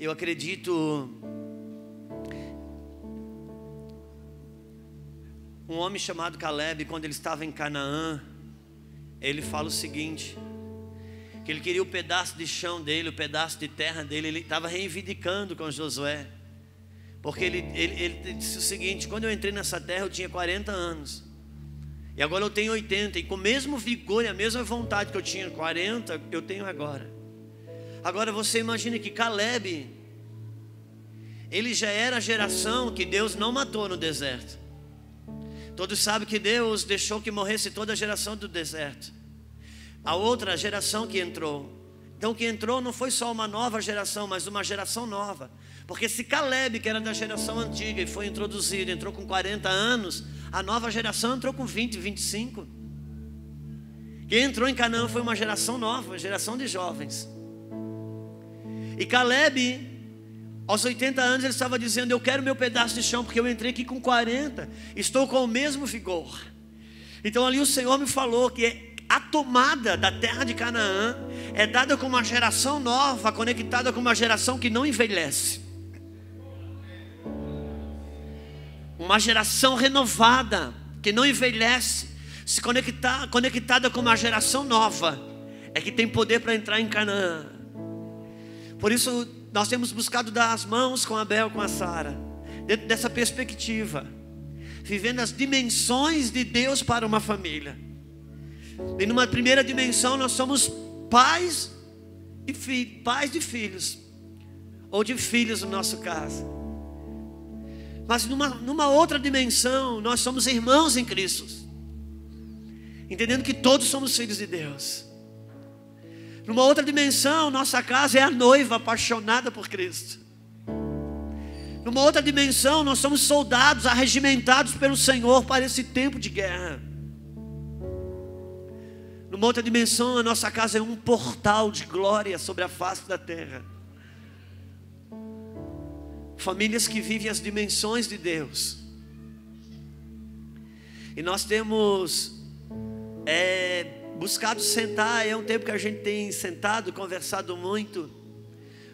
Eu acredito, um homem chamado Caleb, quando ele estava em Canaã, ele fala o seguinte, que ele queria o pedaço de chão dele, o pedaço de terra dele. Ele estava reivindicando com Josué, porque ele disse o seguinte: quando eu entrei nessa terra eu tinha 40 anos, e agora eu tenho 80, e com o mesmo vigor e a mesma vontade que eu tinha 40, eu tenho agora. Agora você imagina que Caleb, ele já era a geração que Deus não matou no deserto. Todos sabem que Deus deixou que morresse toda a geração do deserto. A outra geração que entrou. Então que entrou não foi só uma nova geração, mas uma geração nova. Porque se Caleb, que era da geração antiga e foi introduzido, entrou com 40 anos, a nova geração entrou com 20, 25. Quem entrou em Canaã foi uma geração nova, uma geração de jovens. E Caleb, aos 80 anos, ele estava dizendo: eu quero meu pedaço de chão, porque eu entrei aqui com 40, estou com o mesmo vigor. Então ali o Senhor me falou que a tomada da terra de Canaã é dada com uma geração nova, conectada com uma geração que não envelhece. Uma geração renovada, que não envelhece, se conectada com uma geração nova, é que tem poder para entrar em Canaã. Por isso nós temos buscado dar as mãos com Abel, com a Sara, dentro dessa perspectiva, vivendo as dimensões de Deus para uma família. E numa primeira dimensão nós somos pais de filhos, ou de filhos no nosso caso. Mas numa outra dimensão nós somos irmãos em Cristo, entendendo que todos somos filhos de Deus. Numa outra dimensão, nossa casa é a noiva apaixonada por Cristo. Numa outra dimensão, nós somos soldados arregimentados pelo Senhor para esse tempo de guerra. Numa outra dimensão, a nossa casa é um portal de glória sobre a face da terra. Famílias que vivem as dimensões de Deus. E nós temos buscado sentar, é um tempo que a gente tem sentado, conversado muito,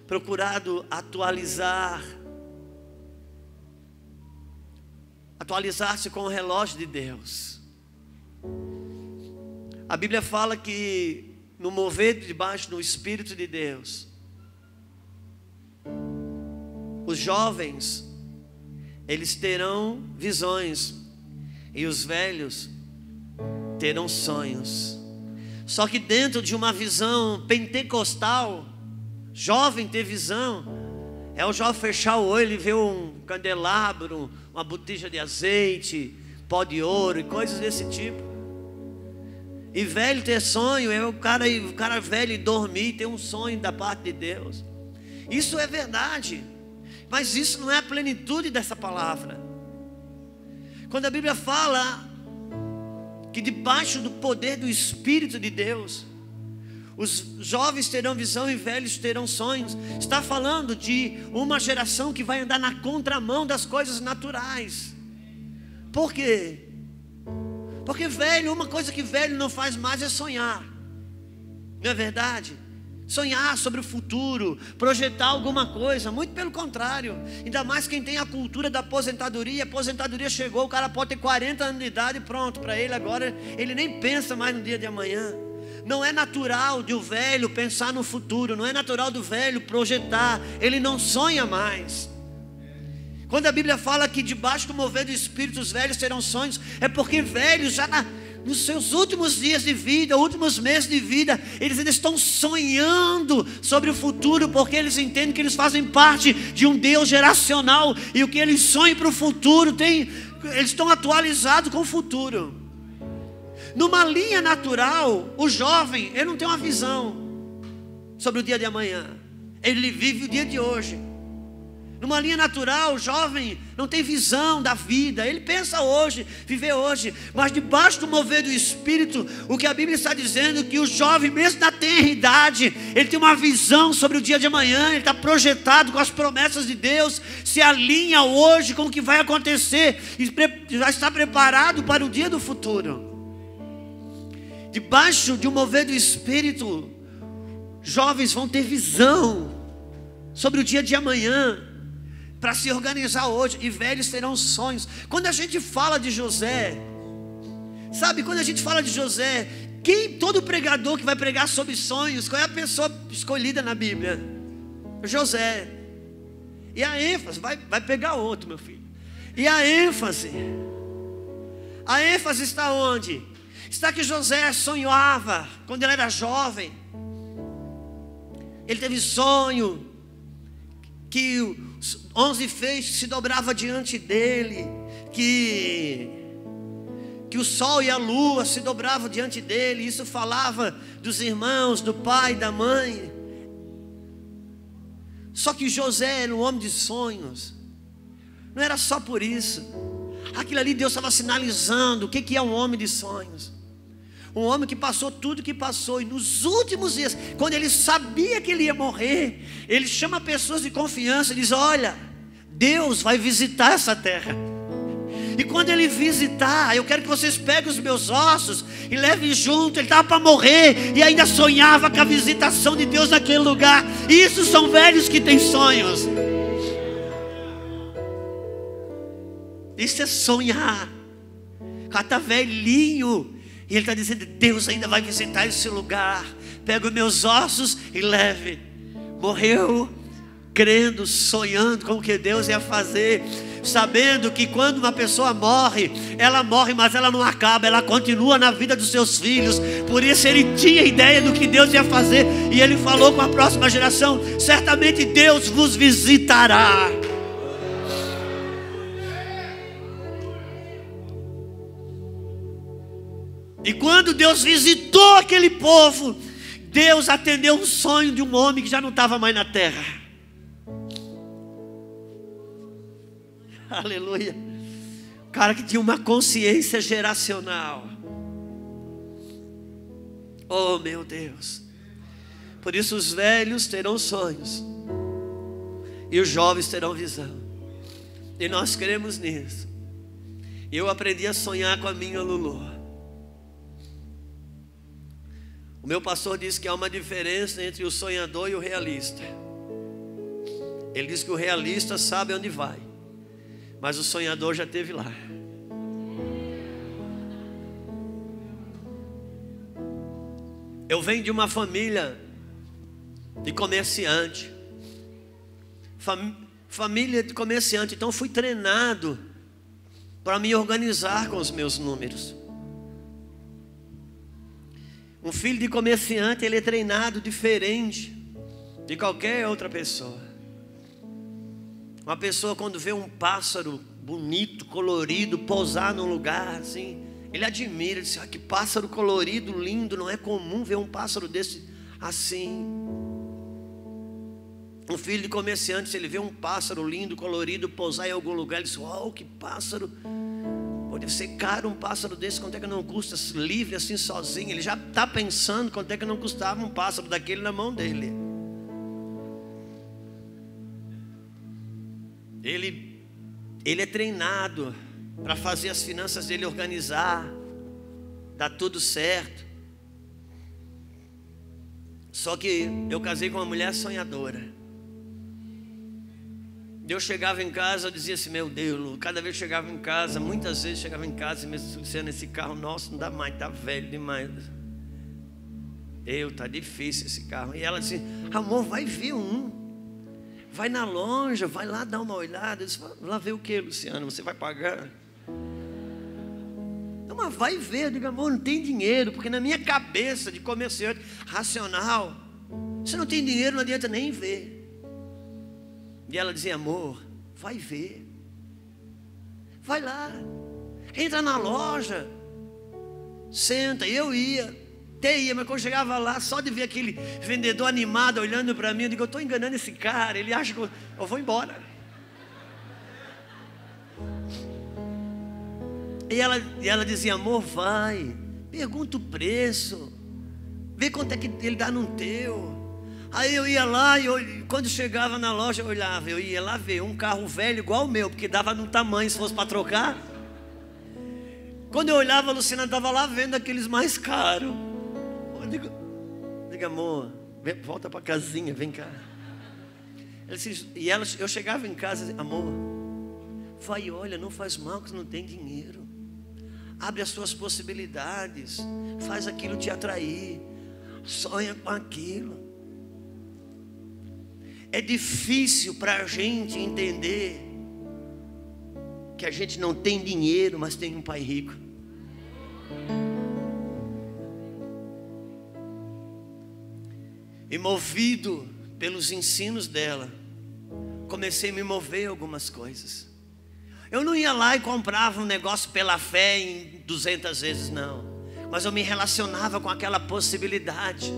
procurado atualizar-se com o relógio de Deus. A Bíblia fala que no mover debaixo do Espírito de Deus, os jovens, eles terão visões, e os velhos terão sonhos. Só que dentro de uma visão pentecostal, jovem ter visão é o jovem fechar o olho e ver um candelabro, uma botija de azeite, pó de ouro e coisas desse tipo. E velho ter sonho é o cara velho dormir e ter um sonho da parte de Deus. Isso é verdade, mas isso não é a plenitude dessa palavra. Quando a Bíblia fala que debaixo do poder do Espírito de Deus, os jovens terão visão e velhos terão sonhos, está falando de uma geração que vai andar na contramão das coisas naturais. Por quê? Porque velho, uma coisa que velho não faz mais é sonhar, não é verdade? Sonhar sobre o futuro, projetar alguma coisa, muito pelo contrário. Ainda mais quem tem a cultura da aposentadoria. A aposentadoria chegou, o cara pode ter 40 anos de idade e pronto, para ele agora, ele nem pensa mais no dia de amanhã. Não é natural de o velho pensar no futuro, não é natural do velho projetar, ele não sonha mais. Quando a Bíblia fala que debaixo do mover do Espírito os velhos terão sonhos, é porque velhos já nos seus últimos dias de vida, últimos meses de vida, eles ainda estão sonhando sobre o futuro, porque eles entendem que eles fazem parte de um Deus geracional, e o que eles sonham para o futuro, eles estão atualizados com o futuro. Numa linha natural, o jovem, ele não tem uma visão sobre o dia de amanhã, ele vive o dia de hoje. Numa linha natural, o jovem não tem visão da vida, ele pensa hoje, viver hoje. Mas debaixo do mover do Espírito, o que a Bíblia está dizendo é que o jovem, mesmo na tenra idade, ele tem uma visão sobre o dia de amanhã, ele está projetado com as promessas de Deus, se alinha hoje com o que vai acontecer e já está preparado para o dia do futuro. Debaixo de um mover do Espírito, jovens vão ter visão sobre o dia de amanhã, para se organizar hoje. E velhos terão sonhos. Quando a gente fala de José, sabe, quando a gente fala de José, todo pregador que vai pregar sobre sonhos, qual é a pessoa escolhida na Bíblia? José. E a ênfase, vai pegar outro, meu filho. E a ênfase está onde? Está que José sonhava quando ele era jovem. Ele teve sonho que os 11 feixes se dobravam diante dele, que o sol e a lua se dobravam diante dele. Isso falava dos irmãos, do pai, da mãe. Só que José era um homem de sonhos. Não era só por isso. Aquilo ali Deus estava sinalizando o que é um homem de sonhos. Um homem que passou tudo que passou. E nos últimos dias, quando ele sabia que ele ia morrer, ele chama pessoas de confiança e diz: olha, Deus vai visitar essa terra. E quando ele visitar, eu quero que vocês peguem os meus ossos e levem junto. Ele estava para morrer e ainda sonhava com a visitação de Deus naquele lugar. Isso são velhos que têm sonhos. Isso é sonhar. O cara está velhinho e ele está dizendo: Deus ainda vai visitar esse lugar. Pega os meus ossos e leve. Morreu crendo, sonhando com o que Deus ia fazer, sabendo que quando uma pessoa morre, ela morre, mas ela não acaba, ela continua na vida dos seus filhos. Por isso ele tinha ideia do que Deus ia fazer, e ele falou com a próxima geração: certamente Deus vos visitará. E quando Deus visitou aquele povo, Deus atendeu um sonho de um homem que já não estava mais na terra. Aleluia. O cara que tinha uma consciência geracional. Oh, meu Deus. Por isso os velhos terão sonhos e os jovens terão visão. E nós cremos nisso. Eu aprendi a sonhar com a minha Lulu. O meu pastor disse que há uma diferença entre o sonhador e o realista. Ele diz que o realista sabe onde vai, mas o sonhador já esteve lá. Eu venho de uma família de comerciante. Família de comerciante. Então fui treinado para me organizar com os meus números. Um filho de comerciante, ele é treinado diferente de qualquer outra pessoa. Uma pessoa, quando vê um pássaro bonito, colorido, pousar num lugar assim, ele admira, ele diz: ah, que pássaro colorido, lindo. Não é comum ver um pássaro desse assim. Um filho de comerciante, se ele vê um pássaro lindo, colorido, pousar em algum lugar, ele diz: uau, que pássaro. Pode ser caro um pássaro desse. Quanto é que não custa, livre assim, sozinho? Ele já está pensando quanto é que não custava um pássaro daquele na mão dele. Ele é treinado para fazer as finanças dele organizar, dar tudo certo. Só que eu casei com uma mulher sonhadora. Eu chegava em casa, eu dizia assim: meu Deus, cada vez que chegava em casa, muitas vezes chegava em casa e me Luciano, esse carro nosso não dá mais, está velho demais. Está difícil esse carro. E ela disse: amor, vai ver um. Vai na loja, vai lá dar uma olhada. Eu disse: lá ver o que, Luciano? Você vai pagar? Não, mas vai ver. Eu digo: amor, não tem dinheiro. Porque na minha cabeça de comerciante racional, se não tem dinheiro, não adianta nem ver. E ela dizia: amor, vai ver. Vai lá. Entra na loja. Senta. Eu ia. Até ia, mas quando chegava lá, só de ver aquele vendedor animado olhando para mim, eu digo: eu estou enganando esse cara. Ele acha que eu vou embora. E ela dizia: amor, vai. Pergunta o preço. Vê quanto é que ele dá no teu. Aí eu ia lá e quando chegava na loja eu olhava, eu ia lá ver um carro velho igual o meu, porque dava no tamanho se fosse para trocar. Quando eu olhava, a Luciana estava lá vendo aqueles mais caros. Eu digo: amor, volta para a casinha, vem cá. Eu chegava em casa e dizia, amor, vai, olha, não faz mal que não tem dinheiro. Abre as suas possibilidades, faz aquilo te atrair, sonha com aquilo. É difícil para a gente entender que a gente não tem dinheiro, mas tem um pai rico. E movido pelos ensinos dela, comecei a me mover em algumas coisas. Eu não ia lá e comprava um negócio pela fé em 200 vezes, não. Mas eu me relacionava com aquela possibilidade.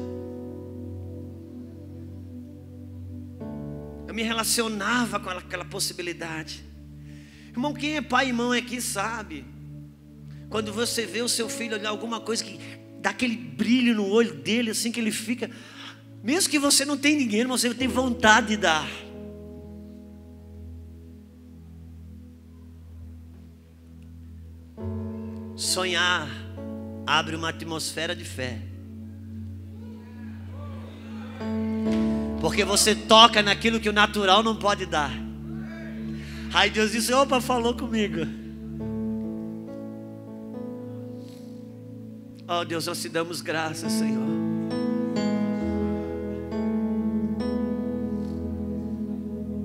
Eu me relacionava com aquela possibilidade. Irmão, quem é pai e mãe aqui sabe. Quando você vê o seu filho olhar alguma coisa que dá aquele brilho no olho dele, assim que ele fica... Mesmo que você não tenha dinheiro, você tem vontade de dar. Sonhar abre uma atmosfera de fé. Porque você toca naquilo que o natural não pode dar. Aí Deus disse, opa, falou comigo. Oh Deus, nós te damos graças, Senhor.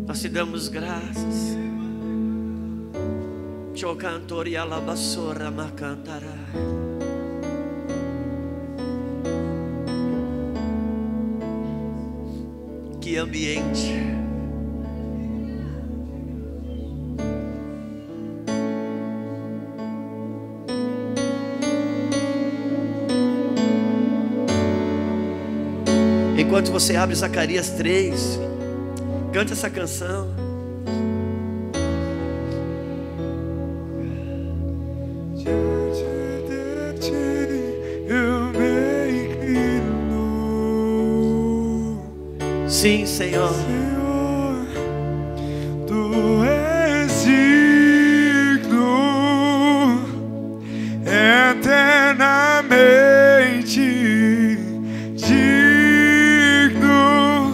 Nós te damos graças. Cho cantori alabassora ma cantará. Que ambiente. Enquanto você abre Zacarias 3, cante essa canção. Sim, Senhor. Senhor, tu és digno, eternamente digno,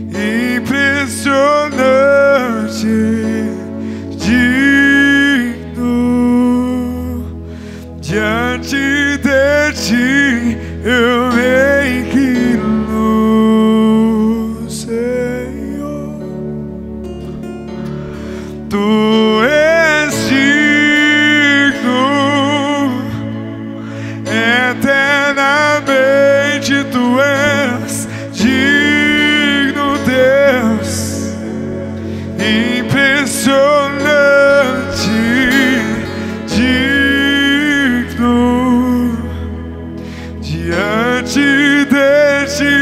impressionante, digno, diante de ti eu me inclino. Tu és digno, eternamente tu és digno, Deus, impressionante, digno, diante de ti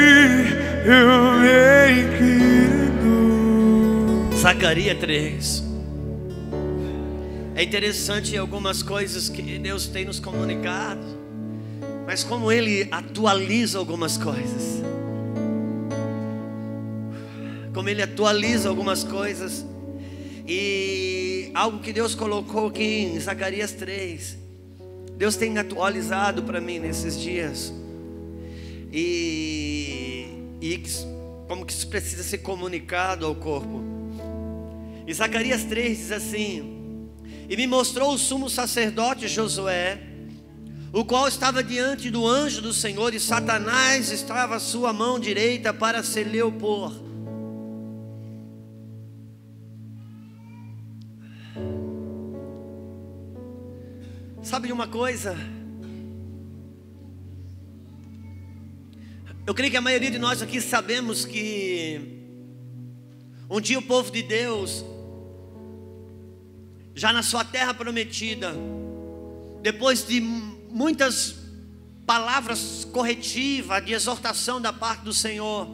eu me inclino. Zacarias 3. É interessante algumas coisas que Deus tem nos comunicado, mas como Ele atualiza algumas coisas. Como Ele atualiza algumas coisas. E algo que Deus colocou aqui em Zacarias 3, Deus tem atualizado para mim nesses dias. E como que isso precisa ser comunicado ao corpo. E Zacarias 3 diz assim: e me mostrou o sumo sacerdote Josué, o qual estava diante do anjo do Senhor, e Satanás estava à sua mão direita para se lhe opor. Sabe de uma coisa? Eu creio que a maioria de nós aqui sabemos que um dia o povo de Deus, já na sua terra prometida, depois de muitas palavras corretivas, de exortação da parte do Senhor,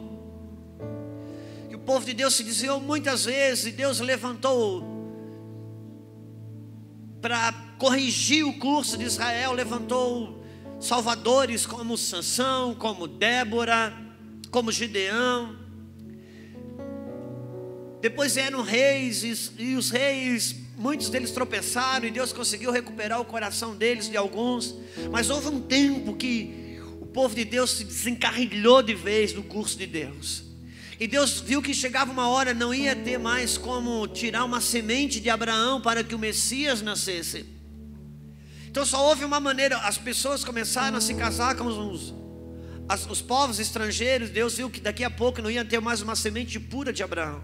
que o povo de Deus se desviou muitas vezes, e Deus levantou para corrigir o curso de Israel, levantou salvadores como Sansão, como Débora, como Gideão. Depois vieram reis, e os reis, muitos deles tropeçaram, e Deus conseguiu recuperar o coração deles, de alguns. Mas houve um tempo que o povo de Deus se desencarrilhou de vez do curso de Deus, E Deus viu que chegava uma hora, não ia ter mais como tirar uma semente de Abraão para que o Messias nascesse. Então só houve uma maneira, as pessoas começaram a se casar com os povos estrangeiros. Deus viu que daqui a pouco não ia ter mais uma semente pura de Abraão.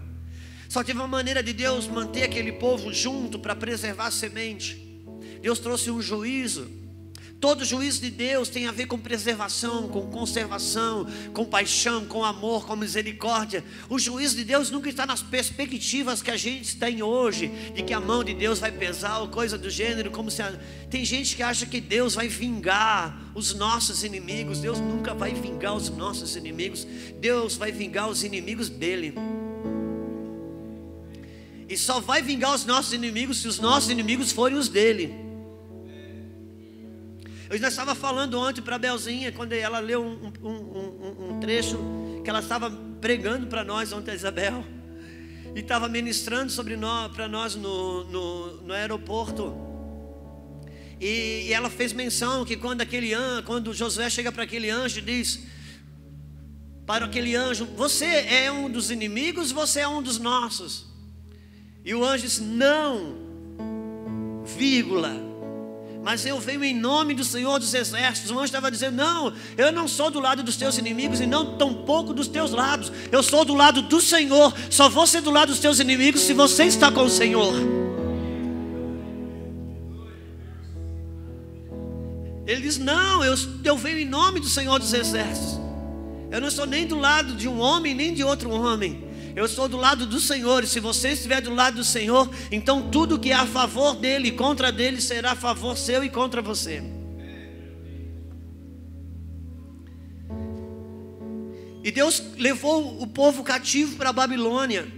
Só teve uma maneira de Deus manter aquele povo junto para preservar a semente. Deus trouxe um juízo. Todo juízo de Deus tem a ver com preservação, com conservação, com paixão, com amor, com misericórdia. O juízo de Deus nunca está nas perspectivas que a gente tem hoje, de que a mão de Deus vai pesar ou coisa do gênero, como se tem gente que acha que Deus vai vingar os nossos inimigos. Deus nunca vai vingar os nossos inimigos. Deus vai vingar os inimigos dele. E só vai vingar os nossos inimigos se os nossos inimigos forem os dele. Eu já estava falando ontem para a Belzinha, quando ela leu um trecho que ela estava pregando para nós ontem, a Isabel, e estava ministrando para nós no aeroporto. E ela fez menção que quando Josué chega para aquele anjo e diz para aquele anjo: você é um dos inimigos, você é um dos nossos. E o anjo disse: não, vírgula, mas eu venho em nome do Senhor dos Exércitos. O anjo estava dizendo: não, eu não sou do lado dos teus inimigos e não tampouco dos teus lados. Eu sou do lado do Senhor. Só vou ser do lado dos teus inimigos se você está com o Senhor. Ele diz: não, eu venho em nome do Senhor dos Exércitos. Eu não estou nem do lado de um homem nem de outro homem. Eu estou do lado do Senhor, e se você estiver do lado do Senhor, então tudo que é a favor dele e contra dele será a favor seu e contra você. E Deus levou o povo cativo para a Babilônia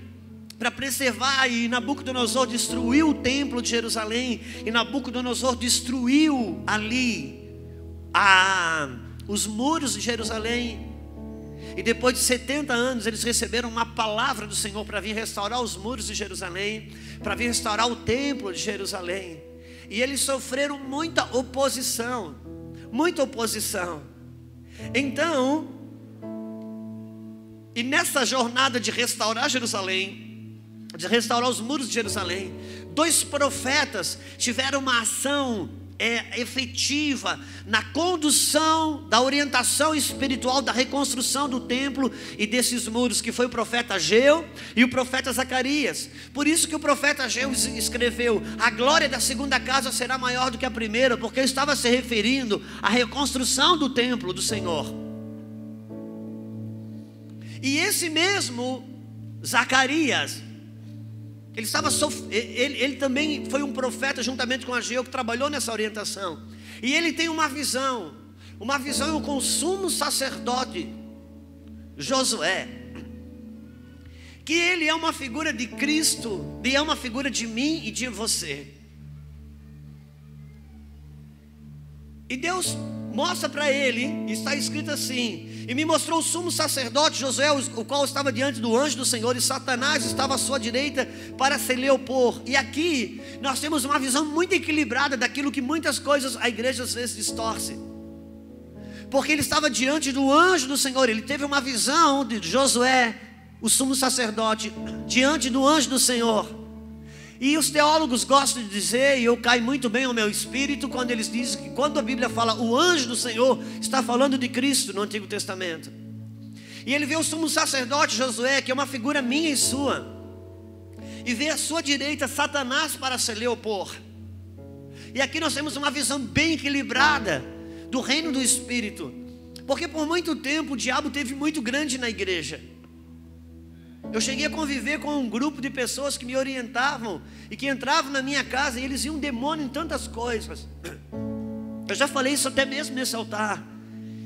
para preservar, e Nabucodonosor destruiu o templo de Jerusalém, e Nabucodonosor destruiu ali os muros de Jerusalém. E depois de 70 anos eles receberam uma palavra do Senhor para vir restaurar os muros de Jerusalém, para vir restaurar o templo de Jerusalém. E eles sofreram muita oposição. Então, e nessa jornada de restaurar Jerusalém, de restaurar os muros de Jerusalém, 2 profetas tiveram uma ação efetiva na condução da orientação espiritual da reconstrução do templo e desses muros, que foi o profeta Ageu e o profeta Zacarias. Por isso que o profeta Ageu escreveu: a glória da segunda casa será maior do que a primeira, porque ele estava se referindo à reconstrução do templo do Senhor. E esse mesmo Zacarias, ele também foi um profeta juntamente com Ageu, que trabalhou nessa orientação. E ele tem uma visão com o sumo sacerdote Josué, que ele é uma figura de Cristo e é uma figura de mim e de você. E Deus mostra para ele, está escrito assim: e me mostrou o sumo sacerdote Josué, o qual estava diante do anjo do Senhor, e Satanás estava à sua direita para se lhe opor. E aqui nós temos uma visão muito equilibrada daquilo que muitas coisas a igreja às vezes distorce. Porque ele estava diante do anjo do Senhor, ele teve uma visão de Josué, o sumo sacerdote, diante do anjo do Senhor. E os teólogos gostam de dizer, e eu caio muito bem ao meu espírito, quando eles dizem que quando a Bíblia fala o anjo do Senhor, está falando de Cristo no Antigo Testamento. E ele vê o sumo sacerdote Josué, que é uma figura minha e sua, e vê à sua direita Satanás para se lhe opor. E aqui nós temos uma visão bem equilibrada do reino do Espírito, porque por muito tempo o diabo teve muito grande na igreja. Eu cheguei a conviver com um grupo de pessoas que me orientavam e que entravam na minha casa e eles viam demônio em tantas coisas. Eu já falei isso até mesmo nesse altar.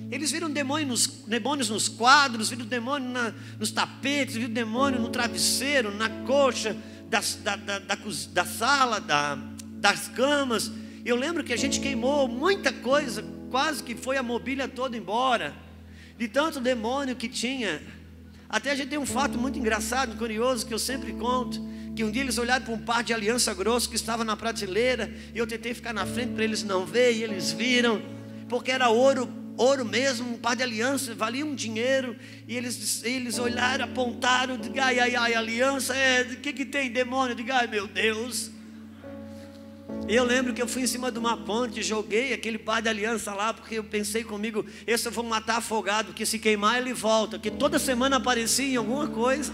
Eles viram demônios nos quadros, viram demônio nos tapetes, viram demônio no travesseiro, na coxa da sala, das camas. Eu lembro que a gente queimou muita coisa, quase que foi a mobília toda embora, de tanto demônio que tinha. Até a gente tem um fato muito engraçado, curioso, que eu sempre conto, que um dia eles olharam para um par de aliança grosso que estava na prateleira, e eu tentei ficar na frente para eles não verem, e eles viram, porque era ouro ouro mesmo, um par de alianças, valia um dinheiro. E eles olharam, apontaram, digo, ai, aliança, o que tem, demônio? Eu digo, ai meu Deus. Eu lembro que eu fui em cima de uma ponte, joguei aquele par de aliança lá, porque eu pensei comigo, esse eu vou matar afogado, porque se queimar ele volta, que toda semana aparecia em alguma coisa.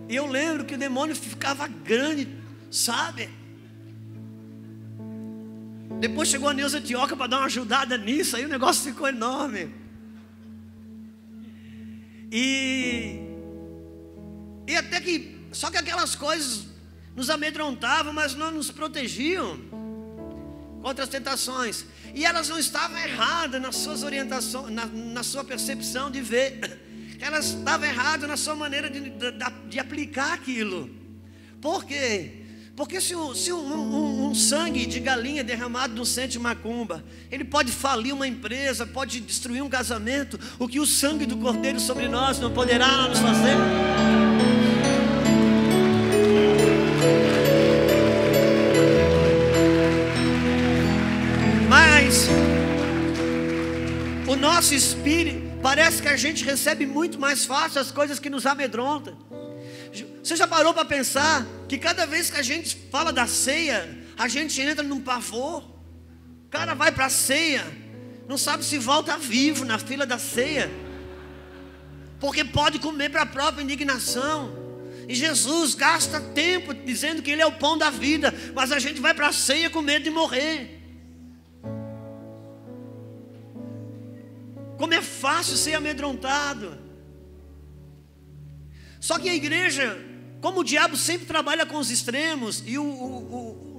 E eu lembro que o demônio ficava grande, sabe? Depois chegou a Neuza Tioca para dar uma ajudada nisso, aí o negócio ficou enorme. E até que, só que aquelas coisas nos amedrontavam, mas não nos protegiam contra as tentações. E elas não estavam erradas nas suas orientações, na sua percepção de ver. Elas estavam erradas na sua maneira de aplicar aquilo. Por quê? Porque se um sangue de galinha derramado no centro de macumba, ele pode falir uma empresa, pode destruir um casamento, o que o sangue do Cordeiro sobre nós não poderá nos fazer? Mas o nosso espírito, parece que a gente recebe muito mais fácil as coisas que nos amedrontam. Você já parou para pensar que cada vez que a gente fala da ceia, a gente entra num pavor? O cara vai para a ceia, não sabe se volta vivo na fila da ceia, porque pode comer para a própria indignação. E Jesus gasta tempo dizendo que Ele é o pão da vida, mas a gente vai para a ceia com medo de morrer. Como é fácil ser amedrontado. Só que a igreja, como o diabo sempre trabalha com os extremos, e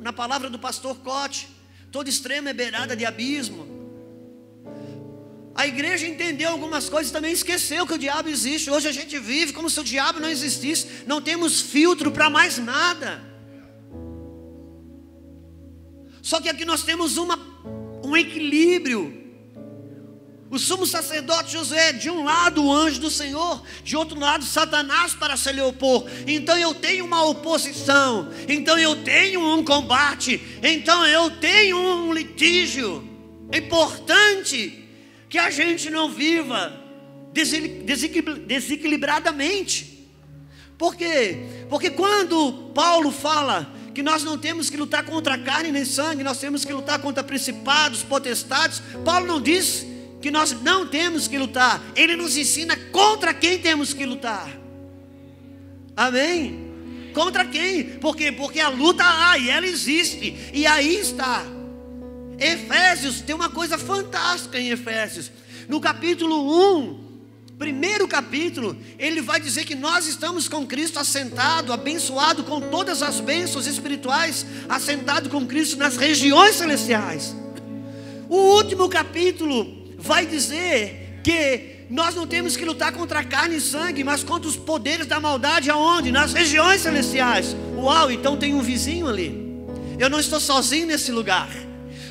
na palavra do pastor Cote, todo extremo é beirada de abismo. A igreja entendeu algumas coisas, também esqueceu que o diabo existe. Hoje a gente vive como se o diabo não existisse. Não temos filtro para mais nada. Só que aqui nós temos um equilíbrio. O sumo sacerdote Josué, de um lado o anjo do Senhor, de outro lado Satanás para se lhe opor. Então eu tenho uma oposição, então eu tenho um combate, então eu tenho um litígio. É importante que a gente não viva desequilibradamente. Por quê? Porque quando Paulo fala que nós não temos que lutar contra carne nem sangue, nós temos que lutar contra principados, potestades, Paulo não diz que nós não temos que lutar, ele nos ensina contra quem temos que lutar. Amém? Contra quem? Por quê? Porque a luta há e ela existe, e aí está. Efésios tem uma coisa fantástica em Efésios. No capítulo 1, primeiro capítulo, ele vai dizer que nós estamos com Cristo assentado, abençoado com todas as bênçãos espirituais, assentado com Cristo nas regiões celestiais. O último capítulo vai dizer que nós não temos que lutar contra carne e sangue, mas contra os poderes da maldade. Aonde? Nas regiões celestiais. Uau, então tem um vizinho ali. Eu não estou sozinho nesse lugar.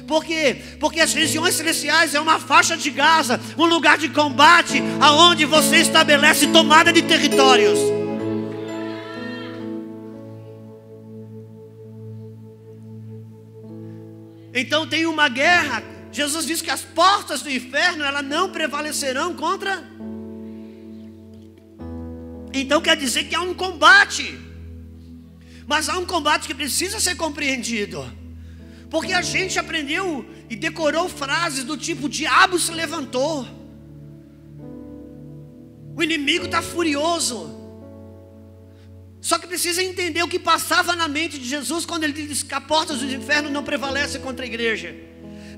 Por quê? Porque as regiões celestiais é uma faixa de Gaza, um lugar de combate, aonde você estabelece tomada de territórios. Então tem uma guerra. Jesus diz que as portas do inferno, elas não prevalecerão contra. Então quer dizer que há um combate. Mas há um combate que precisa ser compreendido. Porque a gente aprendeu e decorou frases do tipo: o diabo se levantou, o inimigo está furioso. Só que precisa entender o que passava na mente de Jesus quando ele disse que as portas do inferno não prevalecem contra a igreja.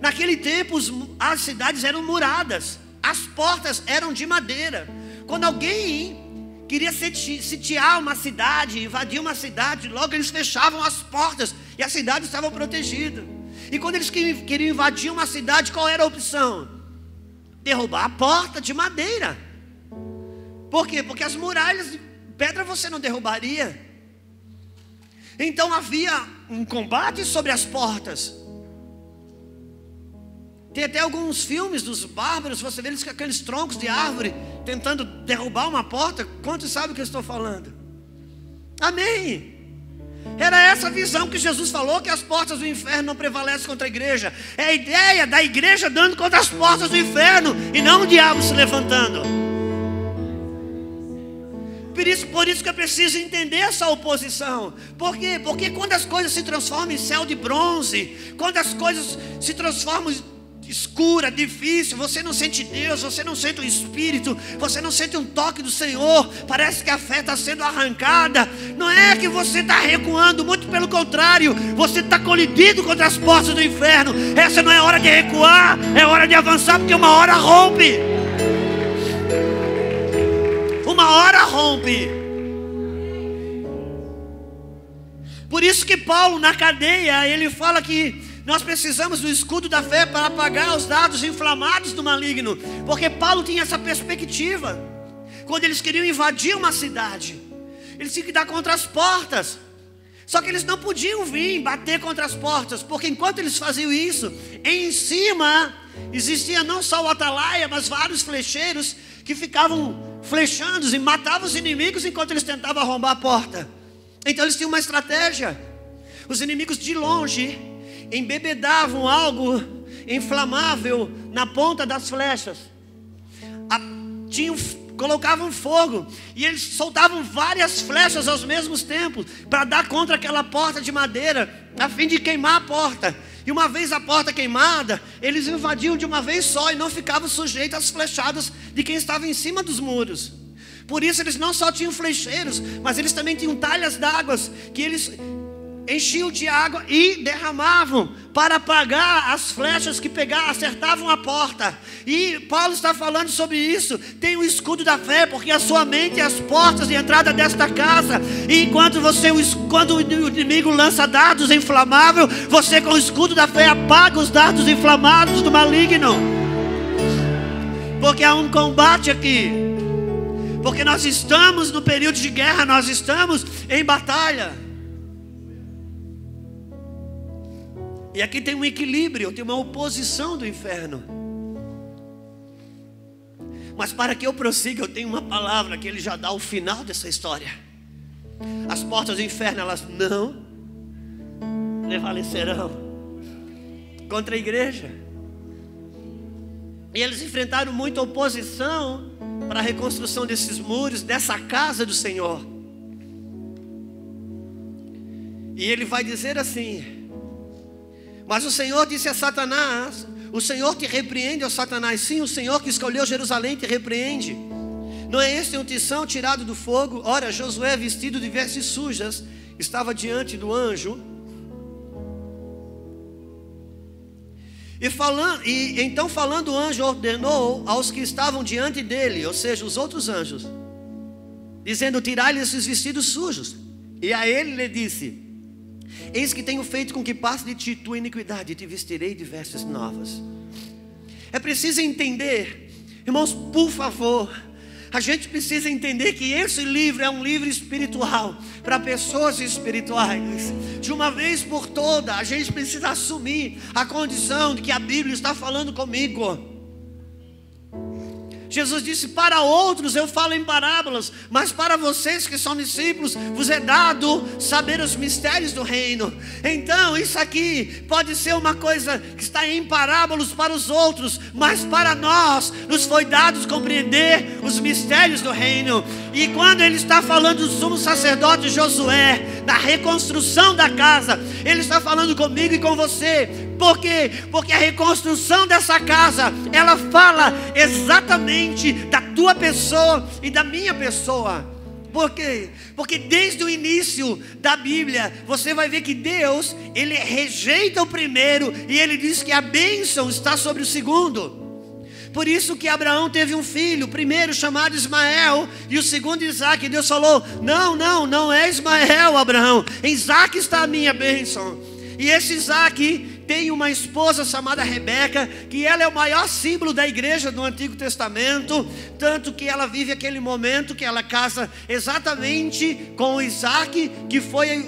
Naquele tempo as cidades eram muradas, as portas eram de madeira. Quando alguém queria sitiar uma cidade, invadir uma cidade, logo eles fechavam as portas e a cidade estava protegida. E quando eles queriam invadir uma cidade, qual era a opção? Derrubar a porta de madeira. Por quê? Porque as muralhas de pedra você não derrubaria. Então havia um combate sobre as portas. Tem até alguns filmes dos bárbaros, você vê eles com aqueles troncos de árvore tentando derrubar uma porta. Quantos sabem o que eu estou falando? Amém? Era essa visão que Jesus falou, que as portas do inferno não prevalecem contra a igreja. É a ideia da igreja dando contra as portas do inferno, e não o diabo se levantando. Por isso que eu preciso entender essa oposição. Por quê? Porque quando as coisas se transformam em céu de bronze, quando as coisas se transformam escura, difícil, você não sente Deus, você não sente o Espírito, você não sente um toque do Senhor, parece que a fé está sendo arrancada. Não é que você está recuando, muito pelo contrário, você está colidido contra as portas do inferno. Essa não é hora de recuar, é hora de avançar, porque uma hora rompe. Uma hora rompe. Por isso que Paulo, na cadeia, ele fala que nós precisamos do escudo da fé para apagar os dardos inflamados do maligno. Porque Paulo tinha essa perspectiva. Quando eles queriam invadir uma cidade, eles tinham que dar contra as portas. Só que eles não podiam vir bater contra as portas, porque enquanto eles faziam isso, em cima existia não só o atalaia, mas vários flecheiros que ficavam flechando e matavam os inimigos enquanto eles tentavam arrombar a porta. Então eles tinham uma estratégia. Os inimigos de longe embebedavam algo inflamável na ponta das flechas, colocavam fogo, e eles soltavam várias flechas aos mesmos tempos, para dar contra aquela porta de madeira, a fim de queimar a porta. E uma vez a porta queimada, eles invadiam de uma vez só, e não ficavam sujeitos às flechadas de quem estava em cima dos muros. Por isso eles não só tinham flecheiros, mas eles também tinham talhas d'água, que eles enchiam de água e derramavam para apagar as flechas que acertavam a porta. E Paulo está falando sobre isso. Tem o escudo da fé, porque a sua mente é as portas de entrada desta casa. E quando o inimigo lança dardos inflamáveis, você com o escudo da fé apaga os dardos inflamados do maligno. Porque há um combate aqui. Porque nós estamos no período de guerra, nós estamos em batalha. E aqui tem um equilíbrio, tem uma oposição do inferno. Mas para que eu prossiga, eu tenho uma palavra que ele já dá o final dessa história. As portas do inferno, elas não prevalecerão contra a igreja. E eles enfrentaram muita oposição para a reconstrução desses muros, dessa casa do Senhor. E ele vai dizer assim: mas o Senhor disse a Satanás, o Senhor te repreende, ó Satanás. Sim, o Senhor que escolheu Jerusalém te repreende. Não é este um tição tirado do fogo? Ora, Josué, vestido de vestes sujas, estava diante do anjo. Então falando o anjo ordenou aos que estavam diante dele, ou seja, os outros anjos, dizendo: tirai-lhe esses vestidos sujos. E a ele lhe disse: eis que tenho feito com que passe de ti tua iniquidade, e te vestirei de vestes novas. É preciso entender, irmãos, por favor, a gente precisa entender que esse livro é um livro espiritual, para pessoas espirituais. De uma vez por toda, a gente precisa assumir a condição de que a Bíblia está falando comigo. Jesus disse: para outros eu falo em parábolas, mas para vocês que são discípulos, vos é dado saber os mistérios do reino. Então isso aqui pode ser uma coisa que está em parábolas para os outros, mas para nós nos foi dado compreender os mistérios do reino. E quando ele está falando do sumo sacerdote Josué, da reconstrução da casa, ele está falando comigo e com você. Por quê? Porque a reconstrução dessa casa, ela fala exatamente da tua pessoa e da minha pessoa. Por quê? Porque desde o início da Bíblia, você vai ver que Deus, ele rejeita o primeiro e ele diz que a bênção está sobre o segundo. Por isso que Abraão teve um filho, o primeiro chamado Ismael e o segundo Isaque. E Deus falou: não é Ismael, Abraão, em Isaque está a minha bênção. E esse Isaque tem uma esposa chamada Rebeca, que ela é o maior símbolo da igreja do Antigo Testamento, tanto que ela vive aquele momento que ela casa exatamente com Isaque, que foi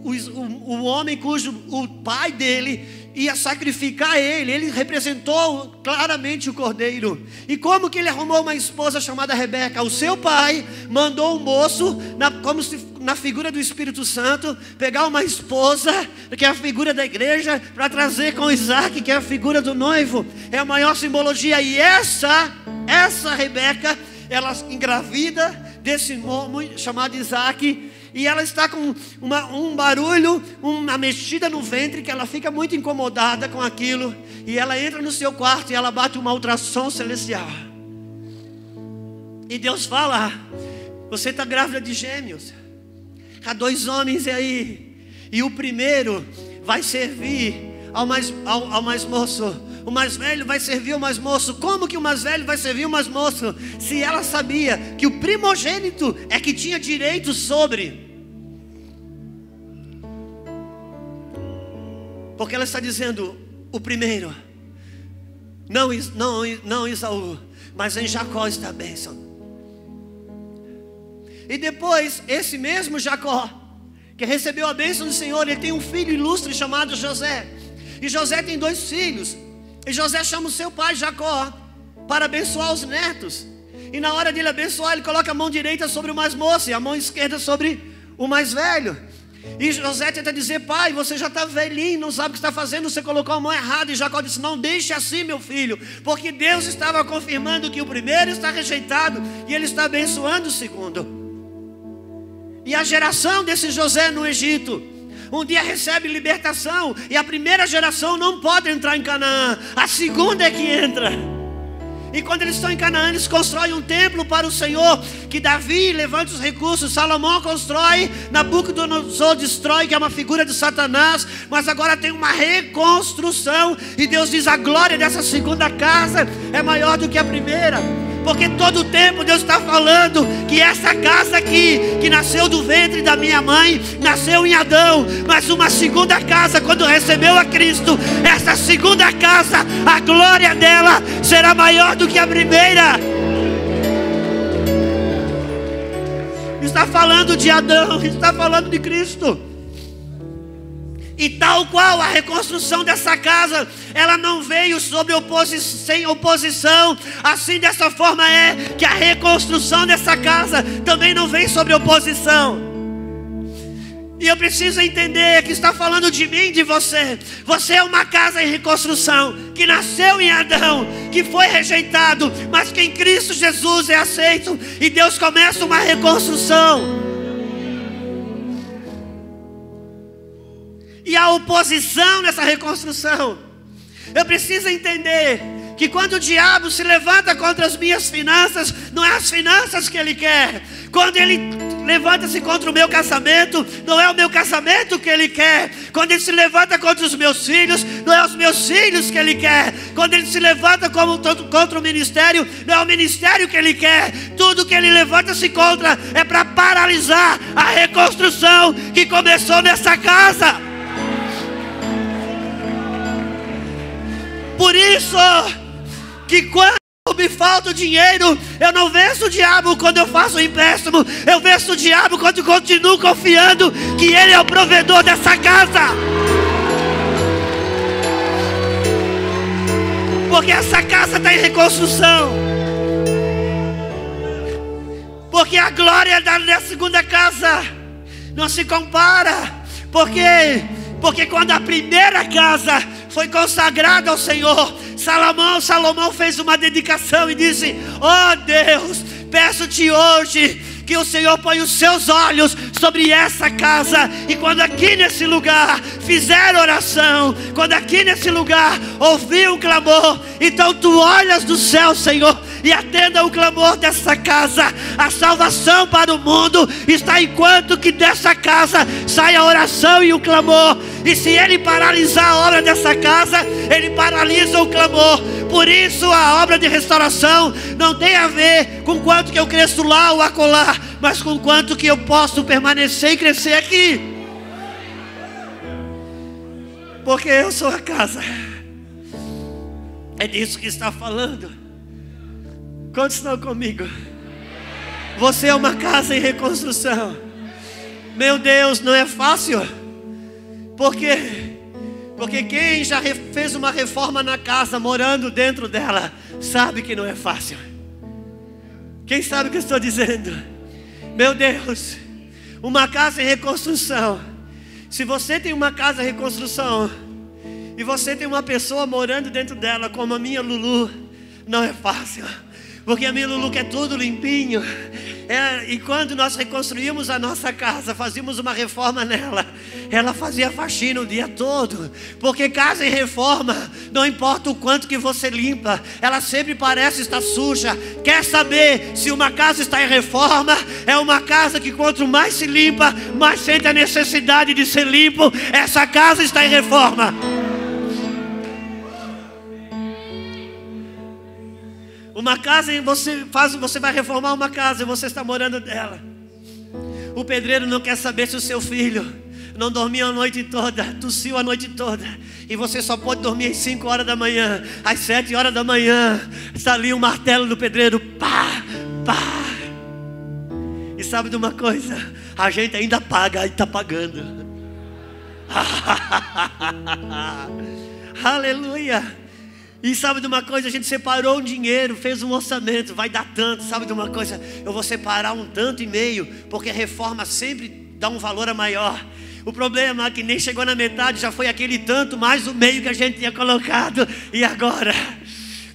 o homem cujo o pai dele ia sacrificar ele representou claramente o cordeiro. E como que ele arrumou uma esposa chamada Rebeca? O seu pai mandou um moço, como se na figura do Espírito Santo, pegar uma esposa, que é a figura da igreja, para trazer com Isaac, que é a figura do noivo. É a maior simbologia. E essa Rebeca, ela engravida desse nome chamado Isaac. E ela está com um barulho, uma mexida no ventre, que ela fica muito incomodada com aquilo. E ela entra no seu quarto e ela bate uma ultrassom celestial. E Deus fala: você está grávida de gêmeos. Há 2 homens aí. E o primeiro vai servir ao mais moço. O mais velho vai servir ao mais moço. Como que o mais velho vai servir ao mais moço? Se ela sabia que o primogênito é que tinha direito sobre. Porque ela está dizendo: o primeiro, não Esaú, mas em Jacó está a bênção. E depois, esse mesmo Jacó, que recebeu a bênção do Senhor, ele tem um filho ilustre chamado José. E José tem 2 filhos. E José chama o seu pai Jacó para abençoar os netos. E na hora de ele abençoar, ele coloca a mão direita sobre o mais moço e a mão esquerda sobre o mais velho. E José tenta dizer: pai, você já está velhinho, não sabe o que está fazendo, você colocou a mão errada. E Jacó disse: não deixe assim, meu filho, porque Deus estava confirmando que o primeiro está rejeitado e ele está abençoando o segundo. E a geração desse José no Egito um dia recebe libertação, e a primeira geração não pode entrar em Canaã, a segunda é que entra. E quando eles estão em Canaã, eles constroem um templo para o Senhor, que Davi levanta os recursos, Salomão constrói, Nabucodonosor destrói, que é uma figura de Satanás. Mas agora tem uma reconstrução, e Deus diz: a glória dessa segunda casa é maior do que a primeira. Porque todo o tempo Deus está falando que essa casa aqui, que nasceu do ventre da minha mãe, nasceu em Adão. Mas uma segunda casa, quando recebeu a Cristo, essa segunda casa, a glória dela será maior do que a primeira. Está falando de Adão, está falando de Cristo. E tal qual a reconstrução dessa casa, ela não veio sem oposição. Assim, dessa forma é que a reconstrução dessa casa também não vem sobre oposição. E eu preciso entender que está falando de mim e de você. Você é uma casa em reconstrução, que nasceu em Adão, que foi rejeitado, mas que em Cristo Jesus é aceito. E Deus começa uma reconstrução. E a oposição nessa reconstrução, eu preciso entender que quando o diabo se levanta contra as minhas finanças, não é as finanças que ele quer. Quando ele levanta-se contra o meu casamento, não é o meu casamento que ele quer. Quando ele se levanta contra os meus filhos, não é os meus filhos que ele quer. Quando ele se levanta contra o ministério, não é o ministério que ele quer. Tudo que ele levanta-se contra é para paralisar a reconstrução que começou nessa casa. Por isso que quando me falta o dinheiro, eu não venço o diabo quando eu faço o empréstimo. Eu venço o diabo quando eu continuo confiando que ele é o provedor dessa casa. Porque essa casa está em reconstrução. Porque a glória da segunda casa não se compara. Porque quando a primeira casa foi consagrada ao Senhor, Salomão fez uma dedicação e disse: ó Deus, peço-te hoje que o Senhor ponha os seus olhos sobre essa casa. E quando aqui nesse lugar fizer oração, quando aqui nesse lugar ouvir um clamor, então tu olhas do céu, Senhor, e atenda o clamor dessa casa. A salvação para o mundo está enquanto que dessa casa sai a oração e o clamor. E se ele paralisar a obra dessa casa, ele paralisa o clamor. Por isso a obra de restauração não tem a ver com quanto que eu cresço lá ou acolá, mas com quanto que eu posso permanecer e crescer aqui. Porque eu sou a casa. É disso que está falando. Quantos estão comigo? Você é uma casa em reconstrução. Meu Deus, não é fácil. Por quê? Porque quem já fez uma reforma na casa, morando dentro dela, sabe que não é fácil. Quem sabe o que eu estou dizendo? Meu Deus, uma casa em reconstrução. Se você tem uma casa em reconstrução e você tem uma pessoa morando dentro dela, como a minha Lulu, não é fácil. Porque a minha Lulu quer tudo limpinho. E quando nós reconstruímos a nossa casa, fazíamos uma reforma nela, ela fazia faxina o dia todo. Porque casa em reforma, não importa o quanto que você limpa, ela sempre parece estar suja. Quer saber se uma casa está em reforma? É uma casa que quanto mais se limpa, mais sente a necessidade de ser limpo. Essa casa está em reforma. Uma casa, você vai reformar uma casa e você está morando nela. O pedreiro não quer saber se o seu filho não dormiu a noite toda, tossiu a noite toda, e você só pode dormir às 5 horas da manhã, às 7 horas da manhã, está ali o martelo do pedreiro, pá, pá. E sabe de uma coisa? A gente ainda paga e está pagando. Aleluia. E sabe de uma coisa? A gente separou um dinheiro, fez um orçamento, vai dar tanto. Sabe de uma coisa? Eu vou separar um tanto e meio, porque a reforma sempre dá um valor a maior. O problema é que nem chegou na metade, já foi aquele tanto mais o meio que a gente tinha colocado. E agora?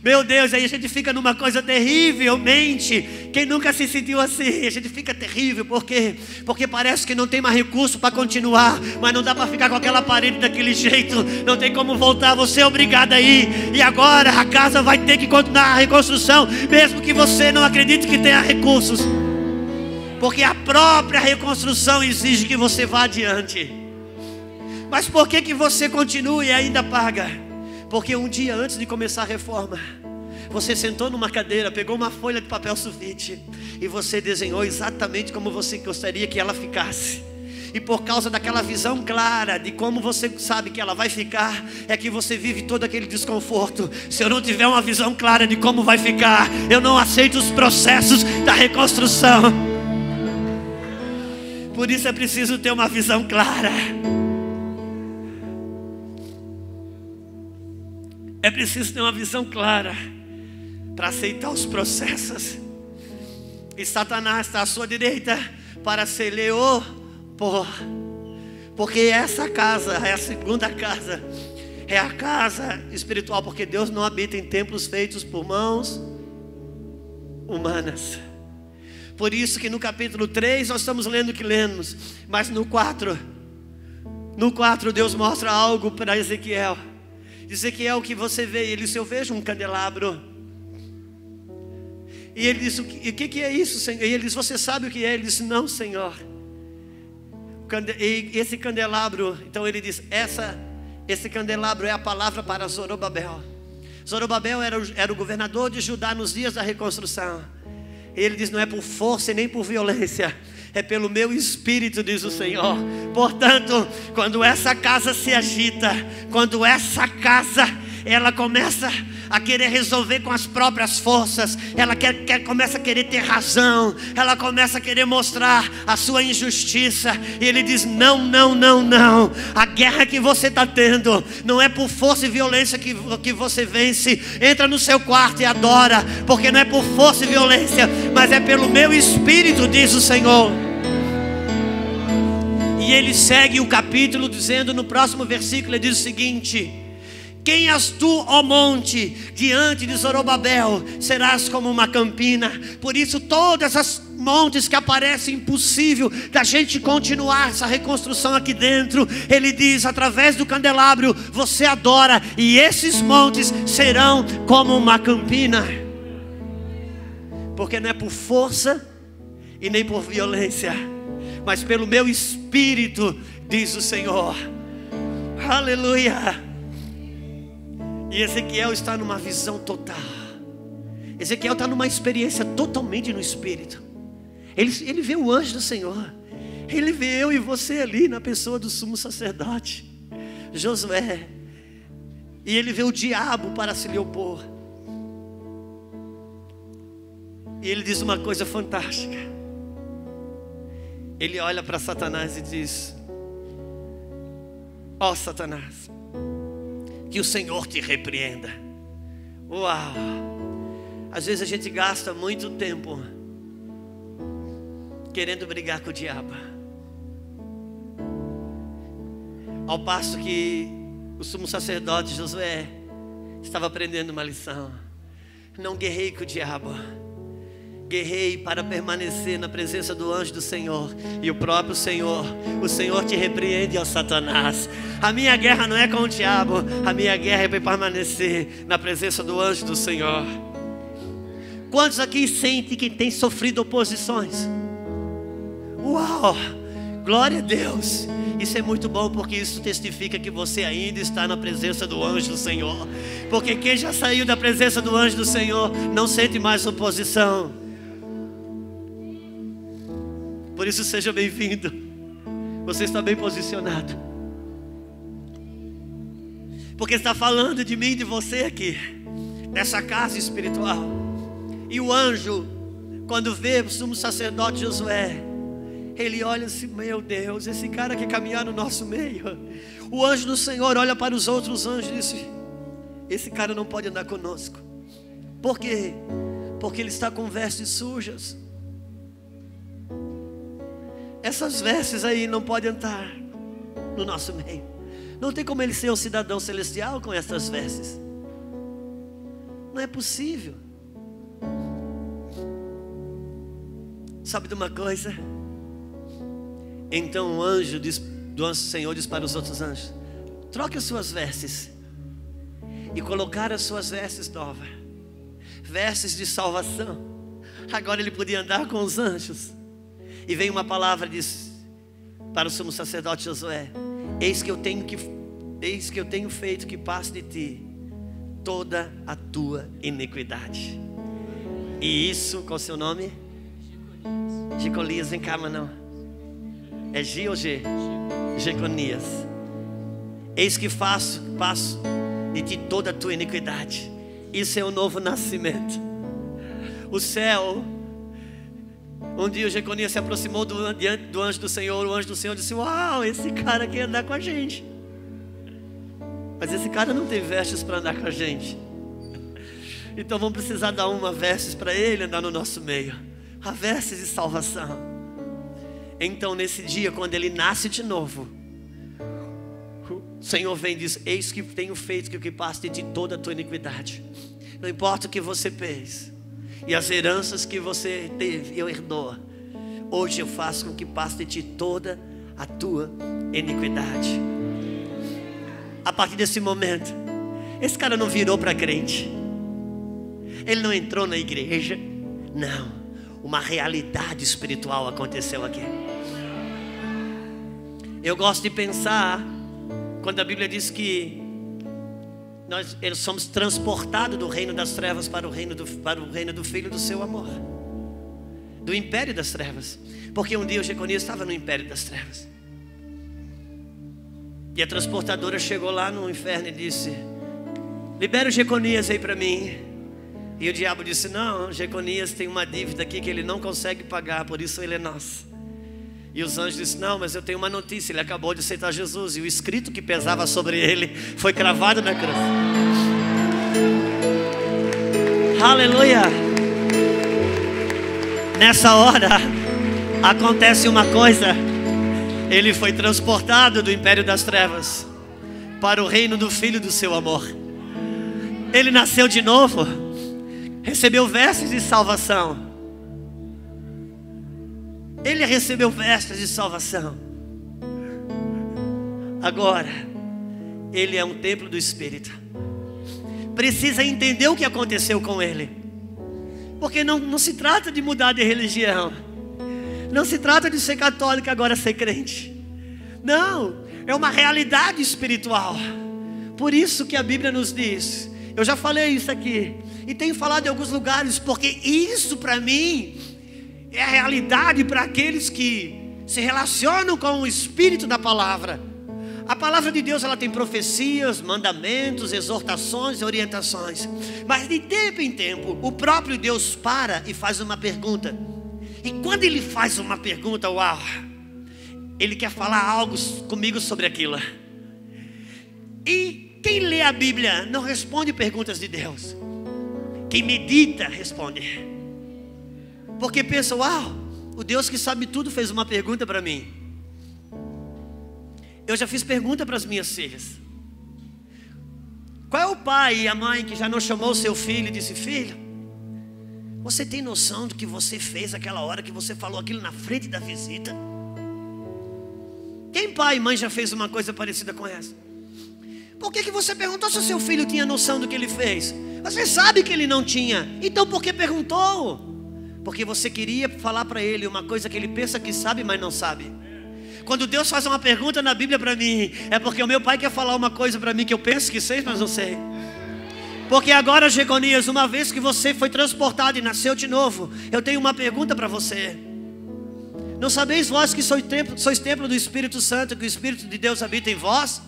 Meu Deus, aí a gente fica numa coisa terrivelmente. Quem nunca se sentiu assim? A gente fica terrível, porque parece que não tem mais recurso para continuar, mas não dá para ficar com aquela parede daquele jeito, não tem como voltar, você é obrigado a ir. E agora a casa vai ter que continuar a reconstrução, mesmo que você não acredite que tenha recursos, porque a própria reconstrução exige que você vá adiante. Mas por que você continua e ainda paga? Porque um dia antes de começar a reforma, você sentou numa cadeira, pegou uma folha de papel sulfite e você desenhou exatamente como você gostaria que ela ficasse. E por causa daquela visão clara de como você sabe que ela vai ficar, é que você vive todo aquele desconforto. Se eu não tiver uma visão clara de como vai ficar, eu não aceito os processos da reconstrução. Por isso é preciso ter uma visão clara. É preciso ter uma visão clara para aceitar os processos. E Satanás está à sua direita para ser leopor. Porque essa casa é a segunda casa, é a casa espiritual. Porque Deus não habita em templos feitos por mãos humanas. Por isso que no capítulo 3 nós estamos lendo o que lemos. Mas no 4 Deus mostra algo para Ezequiel. Ezequiel, o que você vê? Ele disse: eu vejo um candelabro. E ele disse: o que é isso, Senhor? E ele disse: você sabe o que é? Ele disse: não, Senhor. E esse candelabro, então ele diz: esse candelabro é a palavra para Zorobabel. Zorobabel era o governador de Judá nos dias da reconstrução. E ele diz: não é por força e nem por violência, é pelo meu espírito, diz o Senhor. Portanto, quando essa casa se agita, quando essa casa ela começa a querer resolver com as próprias forças, ela começa a querer ter razão, ela começa a querer mostrar a sua injustiça, e ele diz: não, não, não, não. A guerra que você está tendo não é por força e violência que você vence. Entra no seu quarto e adora, porque não é por força e violência, mas é pelo meu espírito, diz o Senhor. E ele segue o capítulo dizendo, no próximo versículo, ele diz o seguinte: quem és tu, ó monte, diante de Zorobabel, serás como uma campina. Por isso todas as montes que aparecem impossível da gente continuar essa reconstrução aqui dentro, ele diz: através do candelabro você adora, e esses montes serão como uma campina. Porque não é por força e nem por violência, mas pelo meu espírito, diz o Senhor. Aleluia. E Ezequiel está numa visão total. Ezequiel está numa experiência totalmente no espírito. Ele vê o anjo do Senhor. Ele vê eu e você ali na pessoa do sumo sacerdote Josué. E ele vê o diabo para se lhe opor. E ele diz uma coisa fantástica. Ele olha para Satanás e diz: ó Satanás, Que o Senhor te repreenda. Uau! Às vezes a gente gasta muito tempo querendo brigar com o diabo, ao passo que o sumo sacerdote Josué estava aprendendo uma lição. Não guerrei com o diabo, guerrei para permanecer na presença do anjo do Senhor. E o próprio Senhor, o Senhor te repreende, ó Satanás. A minha guerra não é com o diabo, a minha guerra é para permanecer na presença do anjo do Senhor. Quantos aqui sentem que tem sofrido oposições? Uau! Glória a Deus! Isso é muito bom, porque isso testifica que você ainda está na presença do anjo do Senhor. Porque quem já saiu da presença do anjo do Senhor não sente mais oposição. Por isso, seja bem-vindo. Você está bem posicionado, porque está falando de mim e de você aqui, nessa casa espiritual. E o anjo, quando vê o sumo sacerdote Josué, ele olha assim: meu Deus, esse cara quer caminhar no nosso meio. O anjo do Senhor olha para os outros anjos e diz: esse cara não pode andar conosco. Por quê? Porque ele está com vestes sujas. Essas vestes aí não podem entrar no nosso meio. Não tem como ele ser um cidadão celestial com essas vestes. Não é possível. Sabe de uma coisa? Então o anjo do Senhor diz para os outros anjos: troque as suas vestes. E colocaram as suas vestes novas, vestes de salvação. Agora ele podia andar com os anjos. E vem uma palavra, diz para o sumo sacerdote Josué: eis que eu tenho feito que passe de ti toda a tua iniquidade. E isso, qual é o seu nome? Jeconias, vem cá, mano. É G ou G? Jeconias. Eis que passo de ti toda a tua iniquidade. Isso é o novo nascimento. O céu. Um dia o Jeconias se aproximou diante do anjo do Senhor. O anjo do Senhor disse: uau, esse cara quer andar com a gente. Mas esse cara não tem vestes para andar com a gente. Então vamos precisar dar uma vestes para ele andar no nosso meio. A vestes de salvação. Então nesse dia, quando ele nasce de novo, o Senhor vem e diz: eis que tenho feito que passe de ti toda a tua iniquidade. Não importa o que você fez e as heranças que você teve, eu herdou. Hoje eu faço com que passe de ti toda a tua iniquidade. A partir desse momento, esse cara não virou para crente, ele não entrou na igreja. Não, uma realidade espiritual aconteceu aqui. Eu gosto de pensar quando a Bíblia diz que nós somos transportados do reino das trevas para o reino do Filho do seu amor, do império das trevas. Porque um dia o Jeconias estava no império das trevas, e a transportadora chegou lá no inferno e disse: libera o Jeconias aí para mim. E o diabo disse: não, Jeconias tem uma dívida aqui que ele não consegue pagar, por isso ele é nosso. E os anjos disseram: não, mas eu tenho uma notícia, ele acabou de aceitar Jesus, e o escrito que pesava sobre ele foi cravado na cruz. Aleluia. Nessa hora acontece uma coisa: ele foi transportado do império das trevas para o reino do Filho do seu amor. Ele nasceu de novo, recebeu vestes de salvação. Ele recebeu vestes de salvação. Agora ele é um templo do Espírito. Precisa entender o que aconteceu com ele, porque não se trata de mudar de religião, não se trata de ser católico agora ser crente. Não, é uma realidade espiritual. Por isso que a Bíblia nos diz, eu já falei isso aqui e tenho falado em alguns lugares, porque isso para mim é a realidade para aqueles que se relacionam com o Espírito da palavra. A palavra de Deus, ela tem profecias, mandamentos, exortações e orientações. Mas de tempo em tempo, o próprio Deus para e faz uma pergunta. E quando ele faz uma pergunta, uau, ele quer falar algo comigo sobre aquilo. E Quem lê a Bíblia não responde perguntas de Deus. Quem medita responde. Porque pensa, uau, o Deus que sabe tudo fez uma pergunta para mim. Eu já fiz pergunta para as minhas filhas. Qual é o pai e a mãe que já não chamou o seu filho e disse: filho, você tem noção do que você fez aquela hora que você falou aquilo na frente da visita? Quem pai e mãe já fez uma coisa parecida com essa? Por que você perguntou se o seu filho tinha noção do que ele fez? Você sabe que ele não tinha. Então por que perguntou? Porque você queria falar para ele uma coisa que ele pensa que sabe, mas não sabe. Quando Deus faz uma pergunta na Bíblia para mim, é porque o meu pai quer falar uma coisa para mim que eu penso que sei, mas não sei. Porque agora, Jeconias, uma vez que você foi transportado e nasceu de novo, eu tenho uma pergunta para você. Não sabeis vós que sois templo do Espírito Santo, que o Espírito de Deus habita em vós?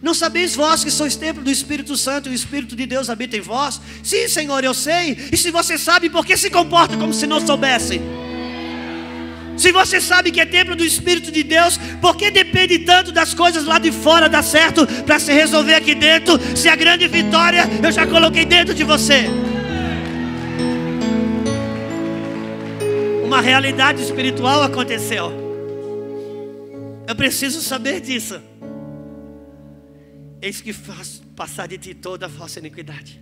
Não sabeis vós que sois templo do Espírito Santo e o Espírito de Deus habita em vós? Sim, Senhor, eu sei. E se você sabe, por que se comporta como se não soubesse? Se você sabe que é templo do Espírito de Deus, por que depende tanto das coisas lá de fora dar certo para se resolver aqui dentro? Se a grande vitória eu já coloquei dentro de você. Uma realidade espiritual aconteceu. Eu preciso saber disso. Eis que faço passar de ti toda a vossa iniquidade.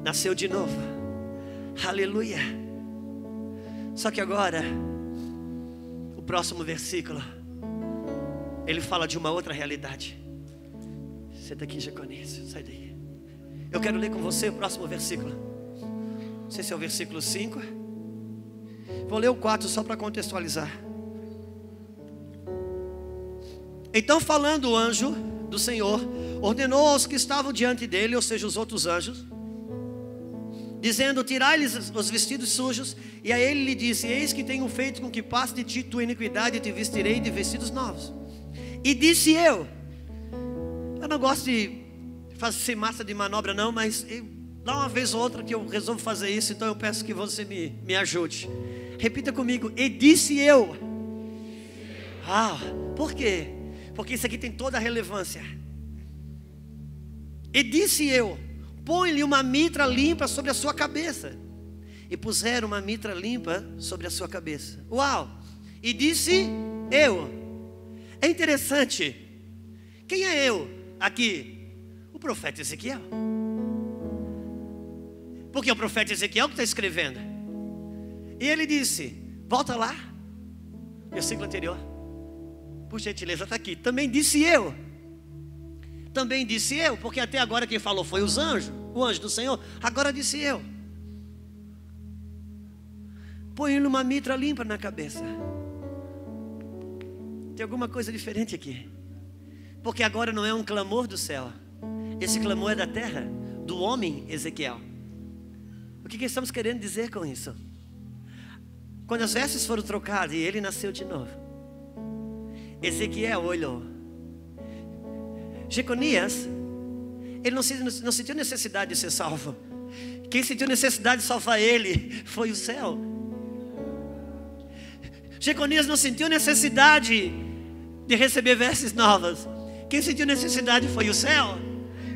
Nasceu de novo. Aleluia. Só que agora, o próximo versículo, ele fala de uma outra realidade. Senta aqui, Jeconias, sai daí. Eu quero ler com você o próximo versículo. Não sei se é o versículo 5. Vou ler o 4 só para contextualizar. Então, falando o anjo do Senhor, ordenou aos que estavam diante dele, ou seja, os outros anjos, dizendo: tirai-lhes os vestidos sujos. E a ele lhe disse: eis que tenho feito com que passe de ti tua iniquidade, e te vestirei de vestidos novos. E disse eu não gosto de fazer massa de manobra não, mas dá uma vez ou outra que eu resolvo fazer isso. Então eu peço que você me ajude. Repita comigo: e disse eu. Por quê? Porque isso aqui tem toda a relevância. E disse eu: põe-lhe uma mitra limpa sobre a sua cabeça. E puseram uma mitra limpa sobre a sua cabeça. Uau! E disse eu. É interessante. Quem é eu aqui? O profeta Ezequiel. Porque é o profeta Ezequiel que está escrevendo. E ele disse: volta lá. Versículo anterior. Por gentileza, está aqui. Também disse eu. Também disse eu, porque até agora quem falou foi os anjos, o anjo do Senhor. Agora disse eu: põe-lhe uma mitra limpa na cabeça. Tem alguma coisa diferente aqui. Porque agora não é um clamor do céu. Esse clamor é da terra, do homem Ezequiel. O que estamos querendo dizer com isso? Quando as vestes foram trocadas e ele nasceu de novo, Ezequiel olhou. Jeconias, ele não sentiu necessidade de ser salvo. Quem sentiu necessidade de salvar ele foi o céu. Jeconias não sentiu necessidade de receber vestes novas. Quem sentiu necessidade foi o céu.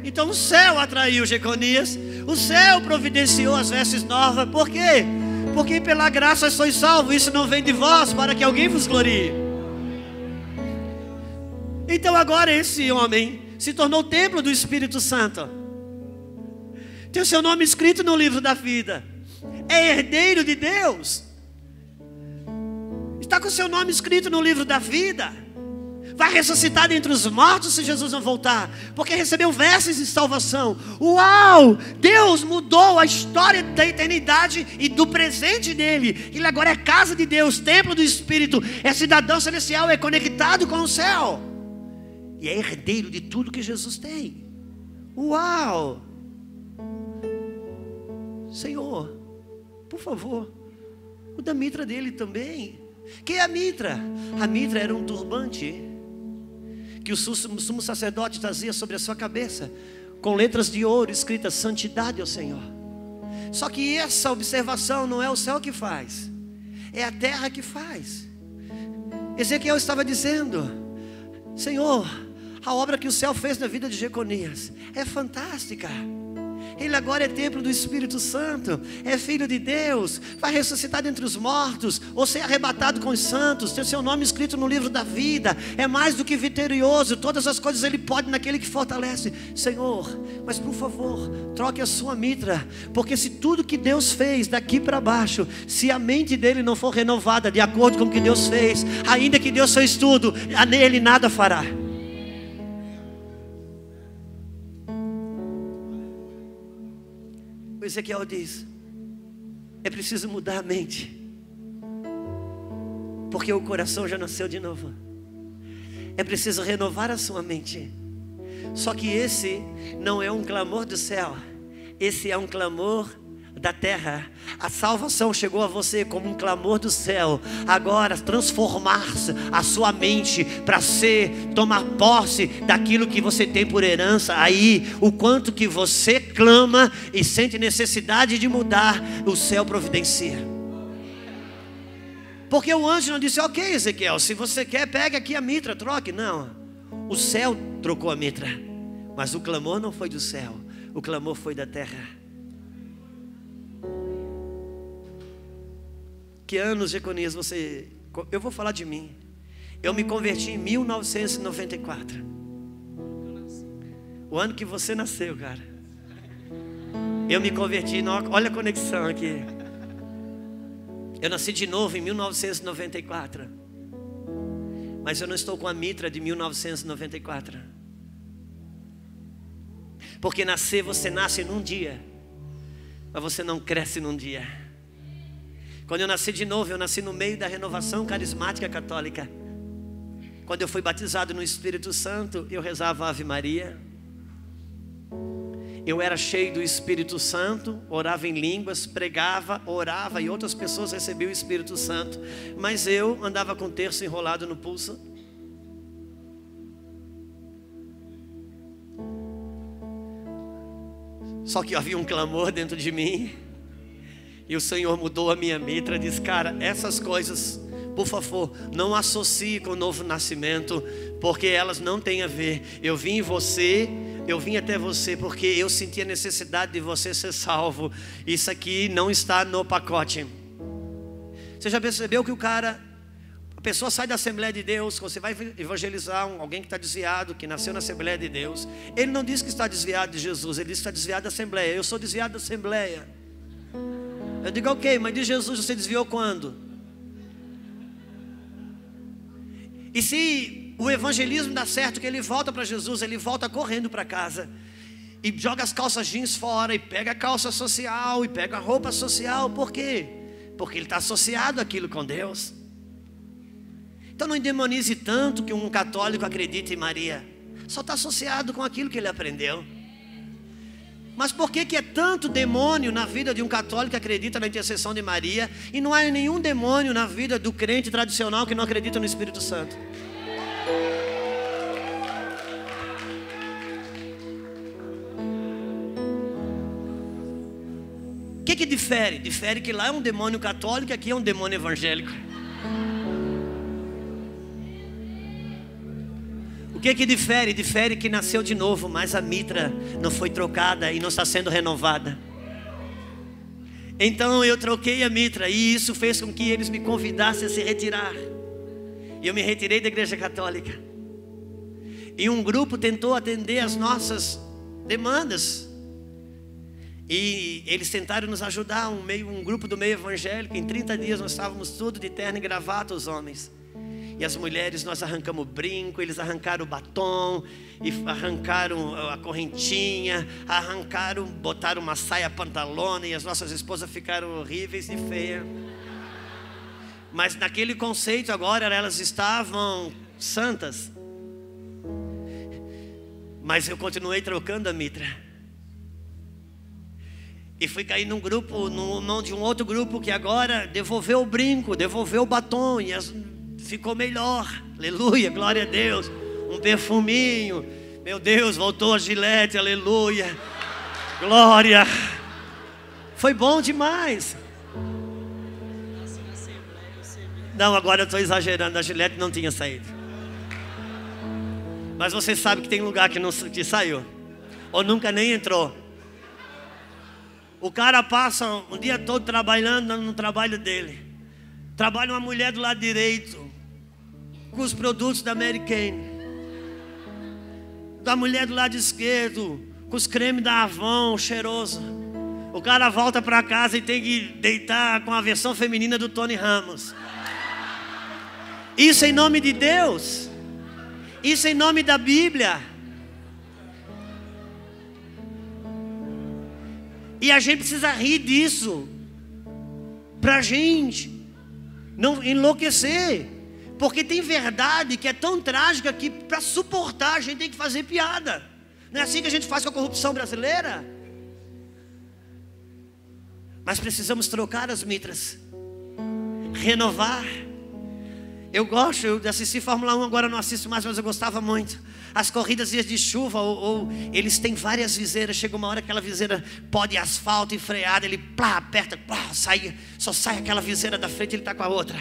Então o céu atraiu Jeconias. O céu providenciou as vestes novas. Por quê? Porque pela graça sois salvos. Isso não vem de vós, para que alguém vos glorie. Então agora esse homem se tornou o templo do Espírito Santo. Tem o seu nome escrito no livro da vida. É herdeiro de Deus. Está com o seu nome escrito no livro da vida. Vai ressuscitar dentre os mortos se Jesus não voltar. Porque recebeu vestes de salvação. Uau! Deus mudou a história da eternidade e do presente dele. Ele agora é casa de Deus, templo do Espírito. É cidadão celestial, é conectado com o céu. E é herdeiro de tudo que Jesus tem. Uau! Senhor, por favor, muda a mitra dele também. Que é a mitra? A mitra era um turbante que o sumo sacerdote trazia sobre a sua cabeça, com letras de ouro escritas: santidade ao Senhor. Só que essa observação não é o céu que faz, é a terra que faz. Ezequiel estava dizendo: Senhor, A obra que o céu fez na vida de Jeconias é fantástica. Ele agora é templo do Espírito Santo, é filho de Deus, vai ressuscitar dentre os mortos, ou ser arrebatado com os santos, ter seu nome escrito no livro da vida. É mais do que vitorioso, todas as coisas Ele pode naquele que fortalece. Senhor, mas por favor, troque a sua mitra, porque se tudo que Deus fez daqui para baixo, se a mente dele não for renovada de acordo com o que Deus fez, ainda que Deus fez tudo, a nele nada fará. Ezequiel diz: é preciso mudar a mente, porque o coração já nasceu de novo. É preciso renovar a sua mente. Só que esse não é um clamor do céu, esse é um clamor da terra. A salvação chegou a você como um clamor do céu. Agora transformar-se a sua mente para tomar posse daquilo que você tem por herança. Aí o quanto que você clama e sente necessidade de mudar, o céu providencia. Porque o anjo não disse: ok, Ezequiel, se você quer, pegue aqui a mitra, troque. Não, o céu trocou a mitra, mas o clamor não foi do céu, o clamor foi da terra. Que anos, Jeconias, você... Eu vou falar de mim. Eu me converti em 1994. O ano que você nasceu, cara. Eu me converti, olha a conexão aqui. Eu nasci de novo em 1994. Mas eu não estou com a mitra de 1994. Porque nascer, você nasce num dia, mas você não cresce num dia. Quando eu nasci de novo, eu nasci no meio da renovação carismática católica. Quando eu fui batizado no Espírito Santo, eu rezava a Ave Maria. Eu era cheio do Espírito Santo, orava em línguas, pregava, orava, e outras pessoas recebiam o Espírito Santo. Mas eu andava com o terço enrolado no pulso. Só que havia um clamor dentro de mim. E o Senhor mudou a minha mitra. Diz: cara, essas coisas, por favor, não associe com o novo nascimento, porque elas não têm a ver. Eu vim até você porque eu senti a necessidade de você ser salvo. Isso aqui não está no pacote. Você já percebeu que a pessoa sai da Assembleia de Deus, você vai evangelizar alguém que está desviado, que nasceu na Assembleia de Deus. Ele não diz que está desviado de Jesus, ele diz que está desviado da Assembleia. Eu sou desviado da Assembleia. Eu digo: ok, mas de Jesus você desviou quando? E se o evangelismo dá certo, que ele volta para Jesus, ele volta correndo para casa e joga as calças jeans fora, e pega a calça social, e pega a roupa social. Por quê? Porque ele está associado àquilo com Deus. Então não endemonize tanto que um católico acredite em Maria. Só está associado com aquilo que ele aprendeu. Mas por que é tanto demônio na vida de um católico que acredita na intercessão de Maria, e não há nenhum demônio na vida do crente tradicional que não acredita no Espírito Santo? O que difere? Difere que lá é um demônio católico e aqui é um demônio evangélico. O que difere? Difere que nasceu de novo, mas a mitra não foi trocada e não está sendo renovada. Então eu troquei a mitra, e isso fez com que eles me convidassem a se retirar. E eu me retirei da igreja católica. E um grupo tentou atender as nossas demandas. E eles tentaram nos ajudar, um grupo do meio evangélico. Em 30 dias nós estávamos tudo de terno e gravata, os homens. E as mulheres, nós arrancamos o brinco, eles arrancaram o batom, e arrancaram a correntinha, botaram uma saia pantalona, e as nossas esposas ficaram horríveis e feias. Mas naquele conceito agora elas estavam santas. Mas eu continuei trocando a mitra. E fui cair num grupo, na mão de um outro grupo que agora devolveu o brinco, devolveu o batom, e ficou melhor. Aleluia, glória a Deus. Um perfuminho, meu Deus, voltou a Gillette, aleluia, glória. Foi bom demais. Não, agora eu estou exagerando, a Gillette não tinha saído. Mas você sabe que tem lugar que saiu, ou nunca nem entrou. O cara passa o dia todo trabalhando no trabalho dele. Trabalha uma mulher do lado direito com os produtos da Mary Kay. Da mulher do lado esquerdo com os cremes da Avon, cheiroso. O cara volta para casa e tem que deitar com a versão feminina do Tony Ramos. Isso em nome de Deus. Isso em nome da Bíblia. E a gente precisa rir disso, pra gente não enlouquecer. Porque tem verdade que é tão trágica que para suportar a gente tem que fazer piada. Não é assim que a gente faz com a corrupção brasileira? Mas precisamos trocar as mitras, renovar. Eu gosto de assistir Fórmula 1, agora não assisto mais, mas eu gostava muito. As corridas dias de chuva, ou eles têm várias viseiras. Chega uma hora que aquela viseira pode asfalto e freada, ele plá, aperta, plá, só sai aquela viseira da frente, ele está com a outra.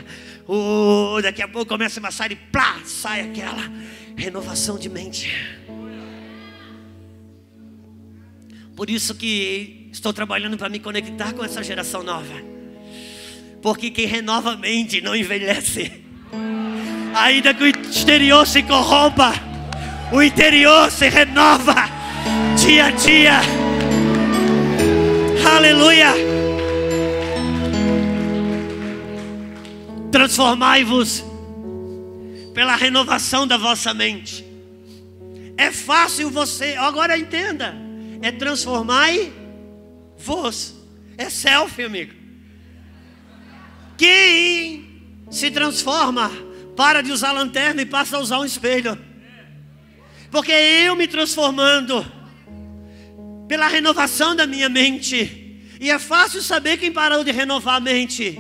Daqui a pouco começa a amassar e plá, sai aquela. Renovação de mente. Por isso que estou trabalhando para me conectar com essa geração nova. Porque quem renova a mente não envelhece. Ainda que o exterior se corrompa, o interior se renova dia a dia. Aleluia. Transformai-vos pela renovação da vossa mente. É fácil você, agora entenda, é transformai-vos. É selfie, amigo. Quem se transforma para de usar lanterna e passa a usar um espelho. Porque eu me transformando pela renovação da minha mente. E é fácil saber quem parou de renovar a mente.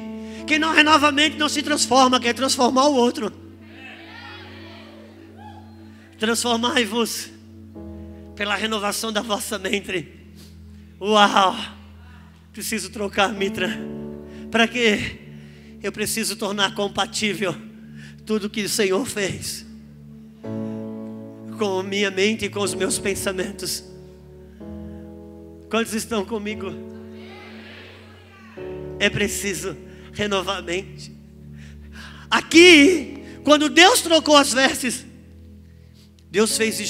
Quem não renova a mente não se transforma, quer transformar o outro. Transformai-vos pela renovação da vossa mente. Uau! Preciso trocar a mitra. Para quê? Eu preciso tornar compatível tudo que o Senhor fez com a minha mente e com os meus pensamentos. Quantos estão comigo? É preciso renovar a mente. Aqui, quando Deus trocou as vestes, Deus fez de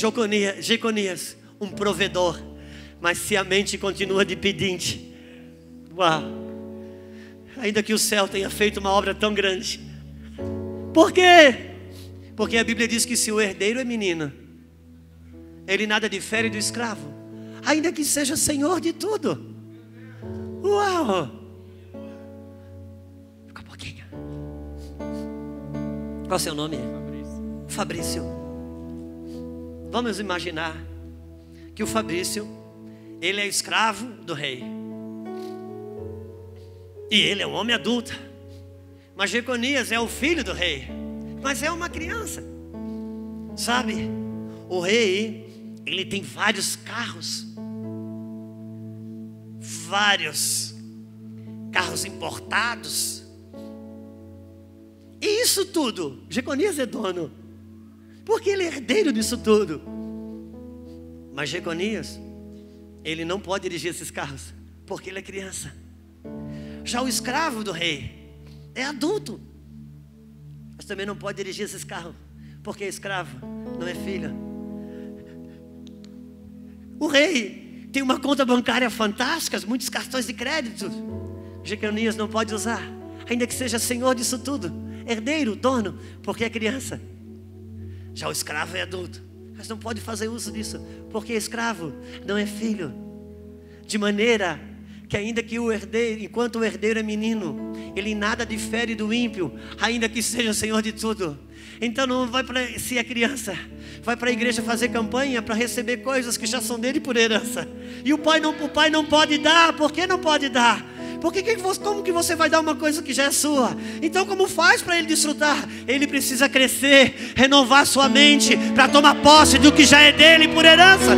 Jeconias um provedor. Mas se a mente continua de pedinte, uau! Ainda que o céu tenha feito uma obra tão grande. Por quê? Porque a Bíblia diz que se o herdeiro é menino, ele nada difere do escravo, ainda que seja senhor de tudo. Uau! Fica um pouquinho. Qual é o seu nome? Fabrício. Vamos imaginar que o Fabrício, ele é escravo do rei. E ele é um homem adulto. Mas Jeconias é o filho do rei, mas é uma criança. Sabe, o rei, ele tem vários carros. Vários carros importados. E isso tudo, Jeconias é dono, porque ele é herdeiro disso tudo. Mas Jeconias, ele não pode dirigir esses carros, porque ele é criança. Já o escravo do rei é adulto, mas também não pode dirigir esses carros, porque é escravo, não é filho. O rei tem uma conta bancária fantástica, muitos cartões de crédito. Jeconias não pode usar, ainda que seja senhor disso tudo, herdeiro, dono, porque é criança. Já o escravo é adulto, mas não pode fazer uso disso, porque é escravo, não é filho. De maneira que ainda que o herdeiro, enquanto o herdeiro é menino, ele nada difere do ímpio, ainda que seja senhor de tudo. Então não vai para, se é criança, vai para a igreja fazer campanha para receber coisas que já são dele por herança. E o pai não pode dar. Por que não pode dar? Porque como que você vai dar uma coisa que já é sua? Então como faz para ele desfrutar? Ele precisa crescer, renovar sua mente para tomar posse do que já é dele por herança.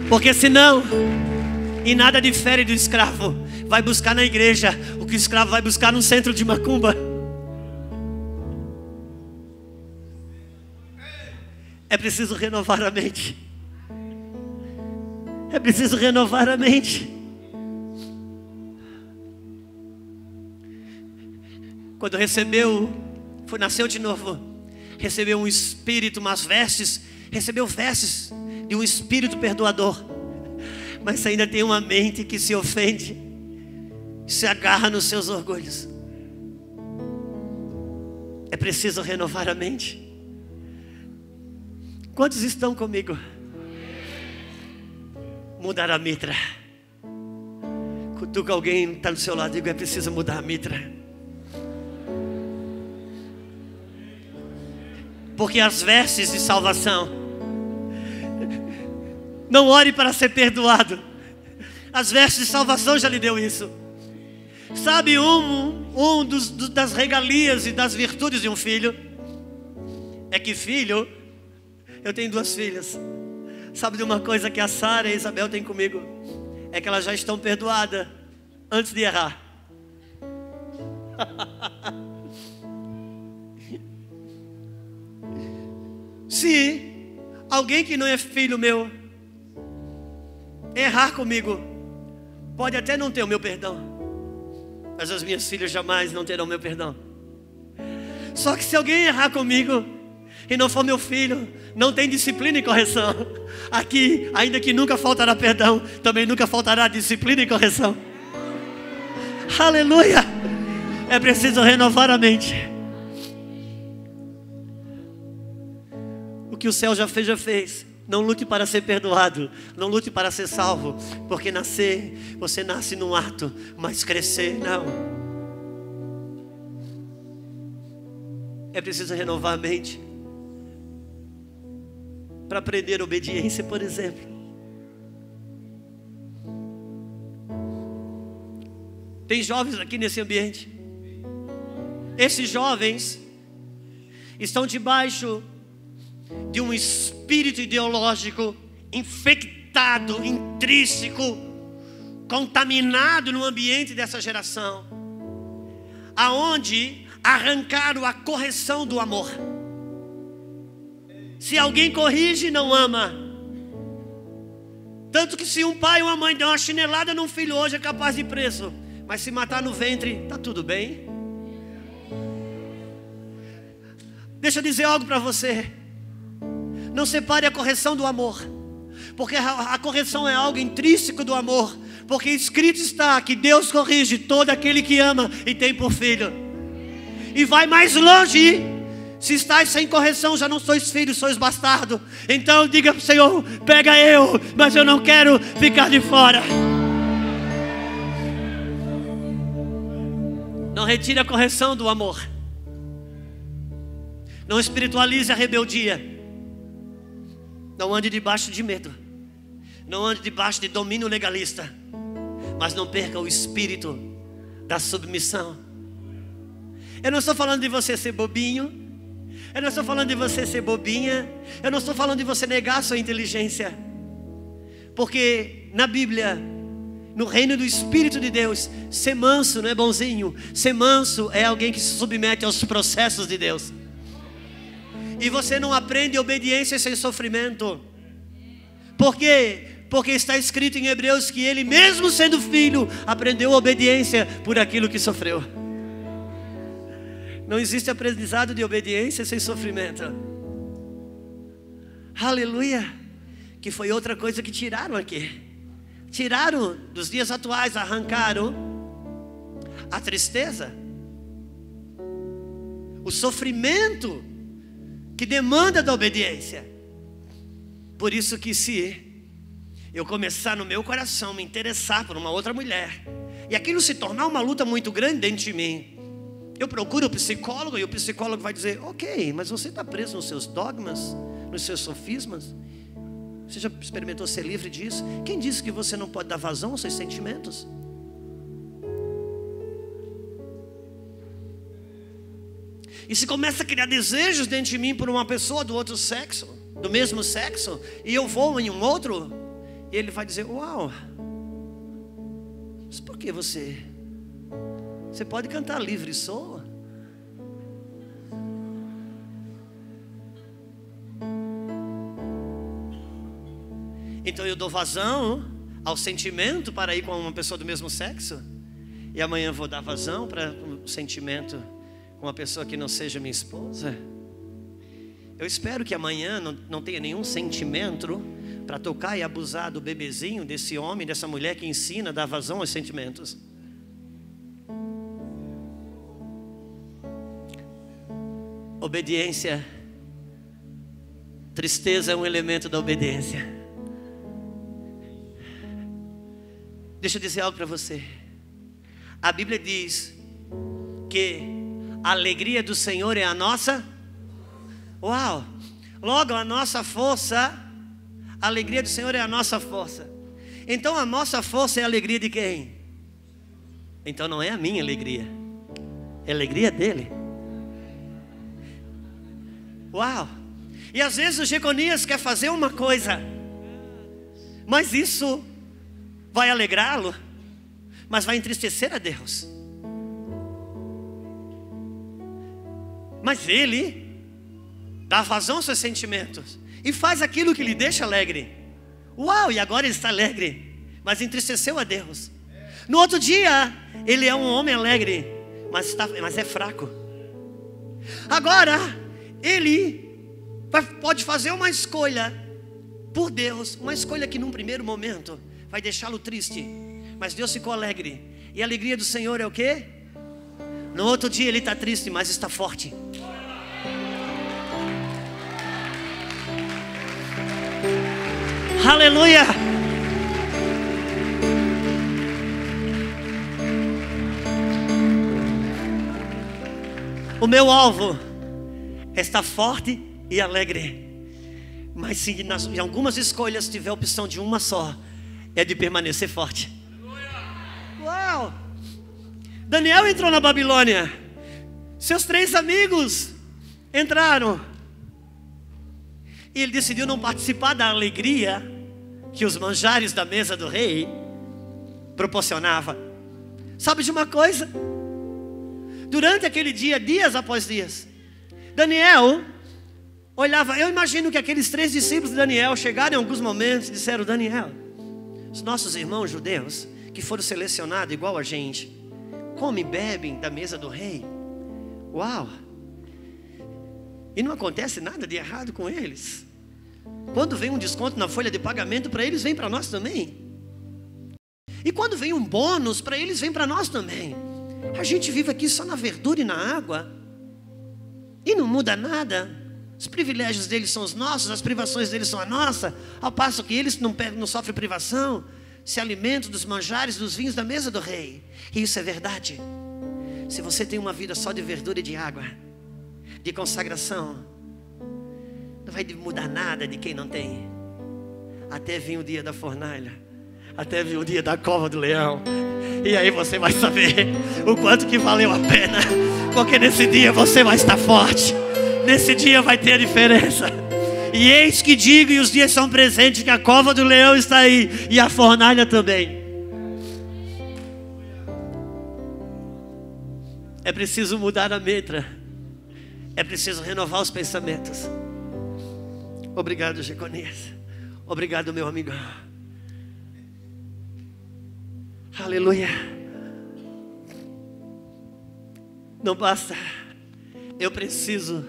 Porque senão, e nada difere do escravo, vai buscar na igreja o que o escravo vai buscar num centro de macumba. É preciso renovar a mente. É preciso renovar a mente. Quando nasceu de novo, recebeu um espírito, umas vestes, recebeu vestes de um espírito perdoador, mas ainda tem uma mente que se ofende, se agarra nos seus orgulhos. É preciso renovar a mente. Quantos estão comigo? Mudar a mitra. Cutuca alguém que está do seu lado e diga: é preciso mudar a mitra. Porque as vestes de salvação, não ore para ser perdoado. As vestes de salvação já lhe deu isso. Sabe das regalias e das virtudes de um filho? É que filho, eu tenho 2 filhas. Sabe de uma coisa que a Sara e a Isabel têm comigo? É que elas já estão perdoadas antes de errar. Se alguém que não é filho meu errar comigo, pode até não ter o meu perdão, mas as minhas filhas jamais não terão meu perdão. Só que se alguém errar comigo e não for meu filho, não tem disciplina e correção. Aqui, ainda que nunca faltará perdão, também nunca faltará disciplina e correção. Aleluia! É preciso renovar a mente. O que o céu já fez, já fez. Não lute para ser perdoado, não lute para ser salvo, porque você nasce num ato, mas crescer não. É preciso renovar a mente para aprender obediência, por exemplo. Tem jovens aqui nesse ambiente. Esses jovens estão debaixo de um espírito ideológico infectado, intrínseco, contaminado no ambiente dessa geração, aonde arrancaram a correção do amor. Se alguém corrige, não ama. Tanto que se um pai ou uma mãe der uma chinelada num filho hoje, é capaz de ir preso, mas se matar no ventre, está tudo bem. Deixa eu dizer algo para você. Não separe a correção do amor, porque a correção é algo intrínseco do amor, porque escrito está que Deus corrige todo aquele que ama e tem por filho. E vai mais longe: se estáis sem correção, já não sois filhos, sois bastardo. Então diga para o Senhor: pega eu, mas eu não quero ficar de fora. Não retire a correção do amor. Não espiritualize a rebeldia. Não ande debaixo de medo. Não ande debaixo de domínio legalista. Mas não perca o espírito da submissão. Eu não estou falando de você ser bobinho. Eu não estou falando de você ser bobinha. Eu não estou falando de você negar a sua inteligência. Porque na Bíblia, no reino do Espírito de Deus, ser manso não é bonzinho. Ser manso é alguém que se submete aos processos de Deus. E você não aprende obediência sem sofrimento. Por quê? Porque está escrito em Hebreus que ele, mesmo sendo filho, aprendeu obediência por aquilo que sofreu. Não existe aprendizado de obediência sem sofrimento. Aleluia! Que foi outra coisa que tiraram aqui. Tiraram dos dias atuais, arrancaram a tristeza, o sofrimento que demanda da obediência. Por isso que se eu começar no meu coração me interessar por uma outra mulher, e aquilo se tornar uma luta muito grande dentro de mim, eu procuro o psicólogo, e o psicólogo vai dizer: ok, mas você está preso nos seus dogmas, nos seus sofismas. Você já experimentou ser livre disso? Quem disse que você não pode dar vazão aos seus sentimentos? E se começa a criar desejos dentro de mim por uma pessoa do outro sexo, do mesmo sexo, e eu vou em um outro, e ele vai dizer: uau, mas por que você pode cantar livre e soa? Então eu dou vazão ao sentimento para ir com uma pessoa do mesmo sexo, e amanhã vou dar vazão para um sentimento com uma pessoa que não seja minha esposa. Eu espero que amanhã não tenha nenhum sentimento para tocar e abusar do bebezinho, desse homem, dessa mulher que ensina a dar vazão aos sentimentos. Obediência. Tristeza é um elemento da obediência. Deixa eu dizer algo para você. A Bíblia diz que a alegria do Senhor é a nossa. Uau! Logo, a nossa força, a alegria do Senhor é a nossa força. Então a nossa força é a alegria de quem? Então não é a minha alegria, é a alegria dele. Uau! E às vezes o Jeconias quer fazer uma coisa, mas isso vai alegrá-lo, mas vai entristecer a Deus. Mas ele dá vazão aos seus sentimentos e faz aquilo que lhe deixa alegre. Uau, e agora ele está alegre, mas entristeceu a Deus. No outro dia, ele é um homem alegre, mas é fraco. Agora, ele pode fazer uma escolha por Deus, uma escolha que num primeiro momento vai deixá-lo triste, mas Deus ficou alegre. E a alegria do Senhor é o quê? No outro dia ele está triste, mas está forte. Aleluia! O meu alvo é estar forte e alegre. Mas se em algumas escolhas tiver a opção de uma só, é de permanecer forte. Uau! Daniel entrou na Babilônia. Seus 3 amigos entraram. E ele decidiu não participar da alegria que os manjares da mesa do rei proporcionava. Sabe de uma coisa? Durante aquele dia, dias após dias, Daniel olhava. Eu imagino que aqueles 3 discípulos de Daniel chegaram em alguns momentos e disseram: Daniel, os nossos irmãos judeus que foram selecionados igual a gente, comem e bebem da mesa do rei. Uau! E não acontece nada de errado com eles. Quando vem um desconto na folha de pagamento para eles, vem para nós também. E quando vem um bônus para eles, vem para nós também. A gente vive aqui só na verdura e na água, e não muda nada. Os privilégios deles são os nossos, as privações deles são a nossa, ao passo que eles não sofrem privação, se alimentam dos manjares, dos vinhos da mesa do rei. E isso é verdade. Se você tem uma vida só de verdura e de água, de consagração, não vai mudar nada de quem não tem. Até vir o dia da fornalha, até vir o dia da cova do leão. E aí você vai saber o quanto que valeu a pena, porque nesse dia você vai estar forte. Nesse dia vai ter a diferença. E eis que digo, e os dias são presentes, que a cova do leão está aí, e a fornalha também. É preciso mudar a letra. É preciso renovar os pensamentos. Obrigado, Jeconias. Obrigado, meu amigo. Aleluia. Não basta. Eu preciso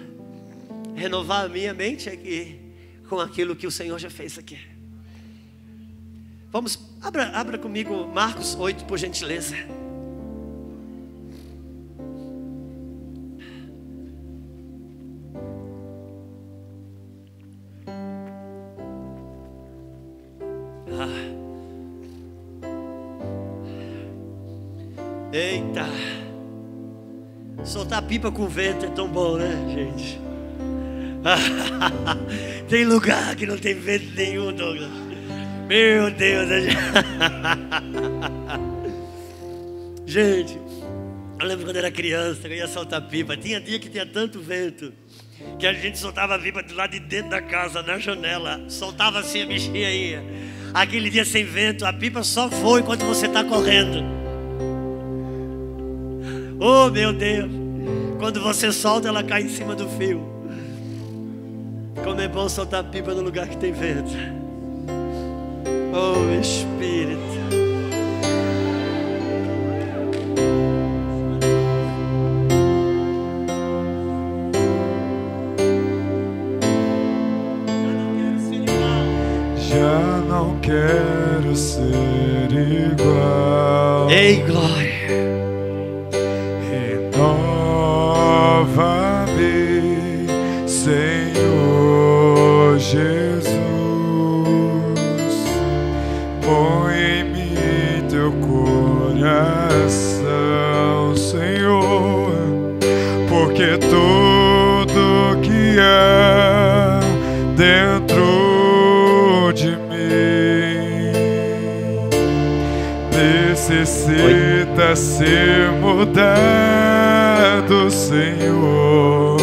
renovar a minha mente aqui com aquilo que o Senhor já fez aqui. Vamos, abra comigo Marcos 8, por gentileza. Eita, soltar pipa com vento é tão bom, né, gente? Tem lugar que não tem vento nenhum, Douglas. Meu Deus. Gente, eu lembro quando era criança, eu ia soltar pipa. Tinha dia que tinha tanto vento que a gente soltava a pipa do lado de dentro da casa, na janela. Soltava assim, a bichinha ia. Aquele dia sem vento, a pipa só voa enquanto você está correndo. Oh, meu Deus. Quando você solta, ela cai em cima do fio. Como é bom soltar pipa no lugar que tem vento. Oh Espírito. Já não quero ser igual. Ei, glória. Renova-me, Senhor Jesus. Põe em mim teu coração, Senhor, porque tudo que há dentro de mim necessita ser mudado, Senhor,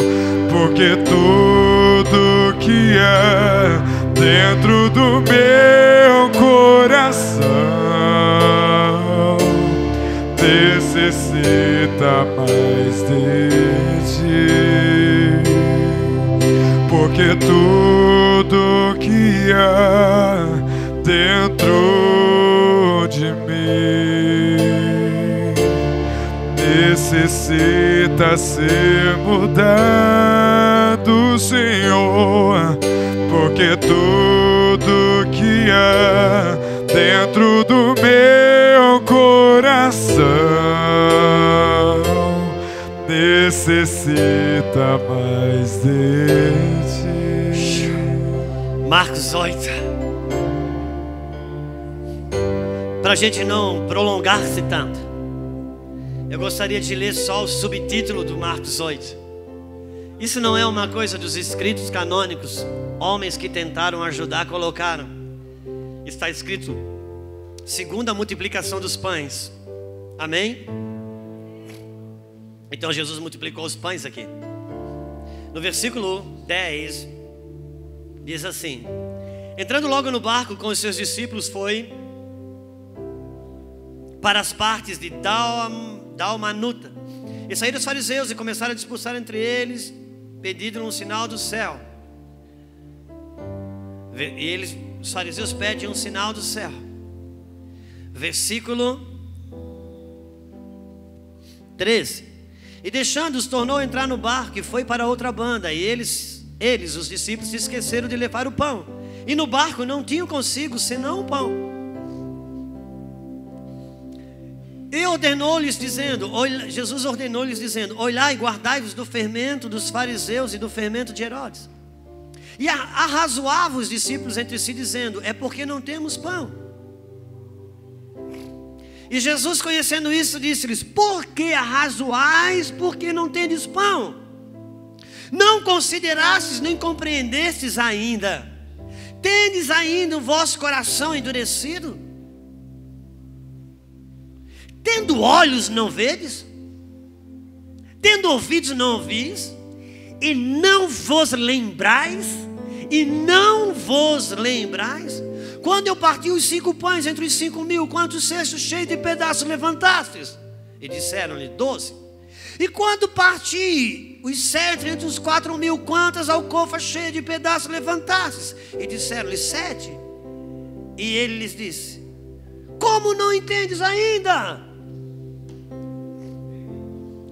porque tudo que há dentro do meu coração necessita mais de ti, porque tudo que há dentro de mim necessita ser mudado, Senhor, porque tudo que há dentro do meu coração necessita mais de ti. Marcos 8. Para a gente não prolongar-se tanto, eu gostaria de ler só o subtítulo do Marcos 8. Isso não é uma coisa dos escritos canônicos, homens que tentaram ajudar colocaram. Está escrito: segundo a multiplicação dos pães. Amém? Então Jesus multiplicou os pães aqui. No versículo 10 diz assim: entrando logo no barco com os seus discípulos, foi para as partes de Dalmanuta. E saíram os fariseus e começaram a disputar entre eles, pedindo um sinal do céu. E os fariseus pedem um sinal do céu. Versículo 13. E deixando-os, tornou a entrar no barco e foi para outra banda. E eles, os discípulos, se esqueceram de levar o pão. E no barco não tinham consigo senão o pão. E ordenou-lhes dizendo, Jesus ordenou-lhes dizendo: olhai e guardai-vos do fermento dos fariseus e do fermento de Herodes. E arrazoavam os discípulos entre si, dizendo: é porque não temos pão. E Jesus, conhecendo isso, disse-lhes: por que arrazoais, porque não tendes pão? Não considerastes nem compreendestes ainda? Tendes ainda o vosso coração endurecido? Tendo olhos não vedes? Tendo ouvidos não ouvis? E não vos lembrais? E não vos lembrais? Quando eu parti os 5 pães entre os 5.000, quantos cestos cheios de pedaços levantastes? E disseram-lhe: 12. E quando parti os 7 entre os 4.000, quantas alcofas cheias de pedaços levantastes? E disseram-lhe: 7. E ele lhes disse: como não entendes ainda?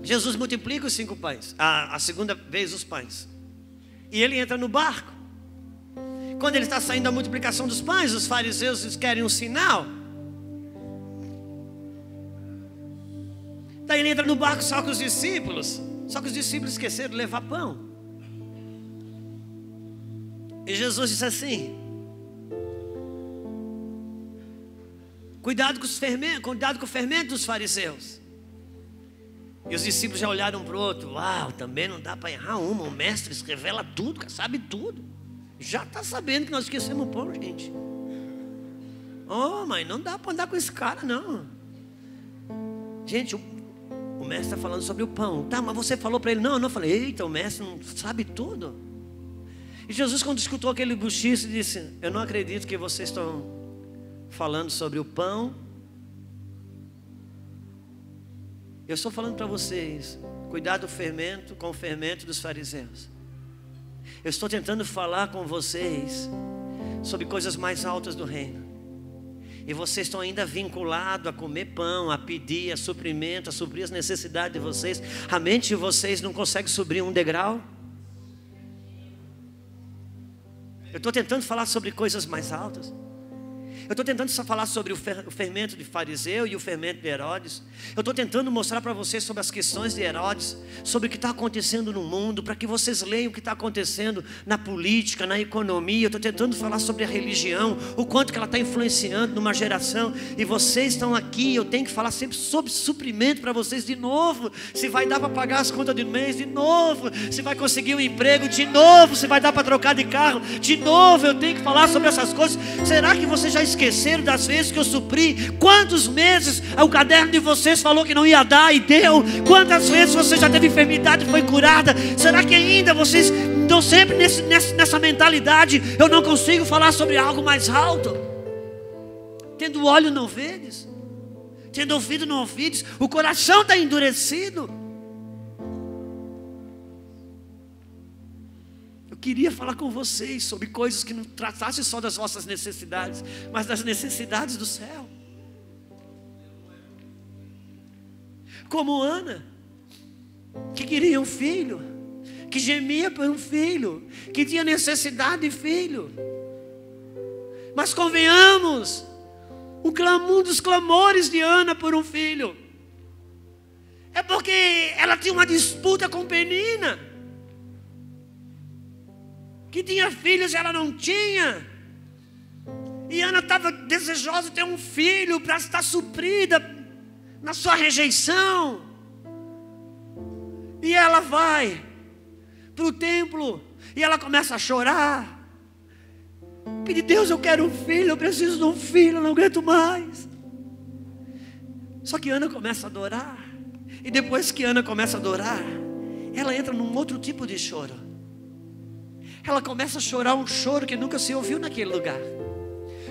Jesus multiplica os 5 pães, a segunda vez os pães. E ele entra no barco. Quando ele está saindo da multiplicação dos pães, os fariseus querem um sinal. Daí ele entra no barco só com os discípulos. Só que os discípulos esqueceram de levar pão. E Jesus disse assim: cuidado com o fermento dos fariseus. E os discípulos já olharam para o outro: uau, também não dá para errar uma. O mestre revela tudo, sabe tudo. Já está sabendo que nós esquecemos o pão, gente. Oh, mas não dá para andar com esse cara, não. Gente, o mestre está falando sobre o pão. Tá, mas você falou para ele? Não, eu não falei. Eita, o mestre não sabe tudo. E Jesus, quando escutou aquele buchiço, disse: eu não acredito que vocês estão falando sobre o pão. Eu estou falando para vocês: cuidado com o fermento dos fariseus. Eu estou tentando falar com vocês sobre coisas mais altas do reino. E vocês estão ainda vinculados a comer pão, a pedir, a suprimento, a suprir as necessidades de vocês. A mente de vocês não consegue subir um degrau. Eu estou tentando falar sobre coisas mais altas. Eu estou tentando só falar sobre o fermento de fariseu e o fermento de Herodes. Eu estou tentando mostrar para vocês sobre as questões de Herodes, sobre o que está acontecendo no mundo, para que vocês leiam o que está acontecendo na política, na economia. Eu estou tentando falar sobre a religião, o quanto que ela está influenciando numa geração. E vocês estão aqui, eu tenho que falar sempre sobre suprimento para vocês de novo. Se vai dar para pagar as contas do mês, de novo. Se vai conseguir um emprego, de novo. Se vai dar para trocar de carro, de novo. Eu tenho que falar sobre essas coisas. Será que vocês já esqueceram das vezes que eu supri? Quantos meses o caderno de vocês falou que não ia dar e deu? Quantas vezes você já teve enfermidade e foi curada? Será que ainda vocês estão sempre nessa mentalidade? Eu não consigo falar sobre algo mais alto. Tendo olho não vedes, tendo ouvido não ouvides, o coração está endurecido. Eu queria falar com vocês sobre coisas que não tratassem só das vossas necessidades, mas das necessidades do céu. Como Ana, que queria um filho, que gemia por um filho, que tinha necessidade de filho. Mas convenhamos, um dos clamores de Ana por um filho é porque ela tinha uma disputa com Penina, que tinha filhos e ela não tinha. E Ana estava desejosa de ter um filho para estar suprida na sua rejeição. E ela vai para o templo e ela começa a chorar. Pedir: Deus, eu quero um filho, eu preciso de um filho, eu não aguento mais. Só que Ana começa a adorar. E depois que Ana começa a adorar, ela entra num outro tipo de choro. Ela começa a chorar um choro que nunca se ouviu naquele lugar.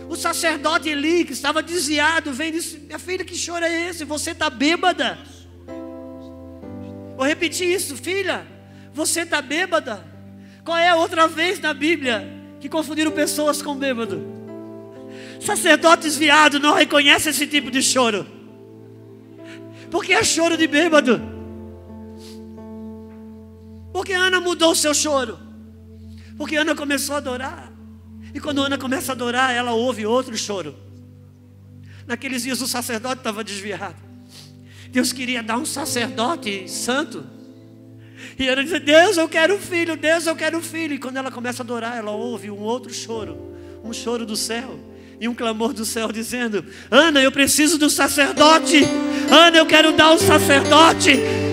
O sacerdote Eli, que estava desviado, vem e diz: minha filha, que choro é esse? Você está bêbada. Vou repetir isso: filha, você está bêbada. Qual é a outra vez na Bíblia que confundiram pessoas com bêbado? Sacerdote desviado não reconhece esse tipo de choro, porque é choro de bêbado. Porque Ana mudou o seu choro, porque Ana começou a adorar. E quando Ana começa a adorar, ela ouve outro choro. Naqueles dias o sacerdote estava desviado. Deus queria dar um sacerdote santo. E Ana dizia: Deus, eu quero um filho, Deus, eu quero um filho. E quando ela começa a adorar, ela ouve um outro choro, um choro do céu, e um clamor do céu dizendo: Ana, eu preciso do sacerdote. Ana, eu quero dar um sacerdote.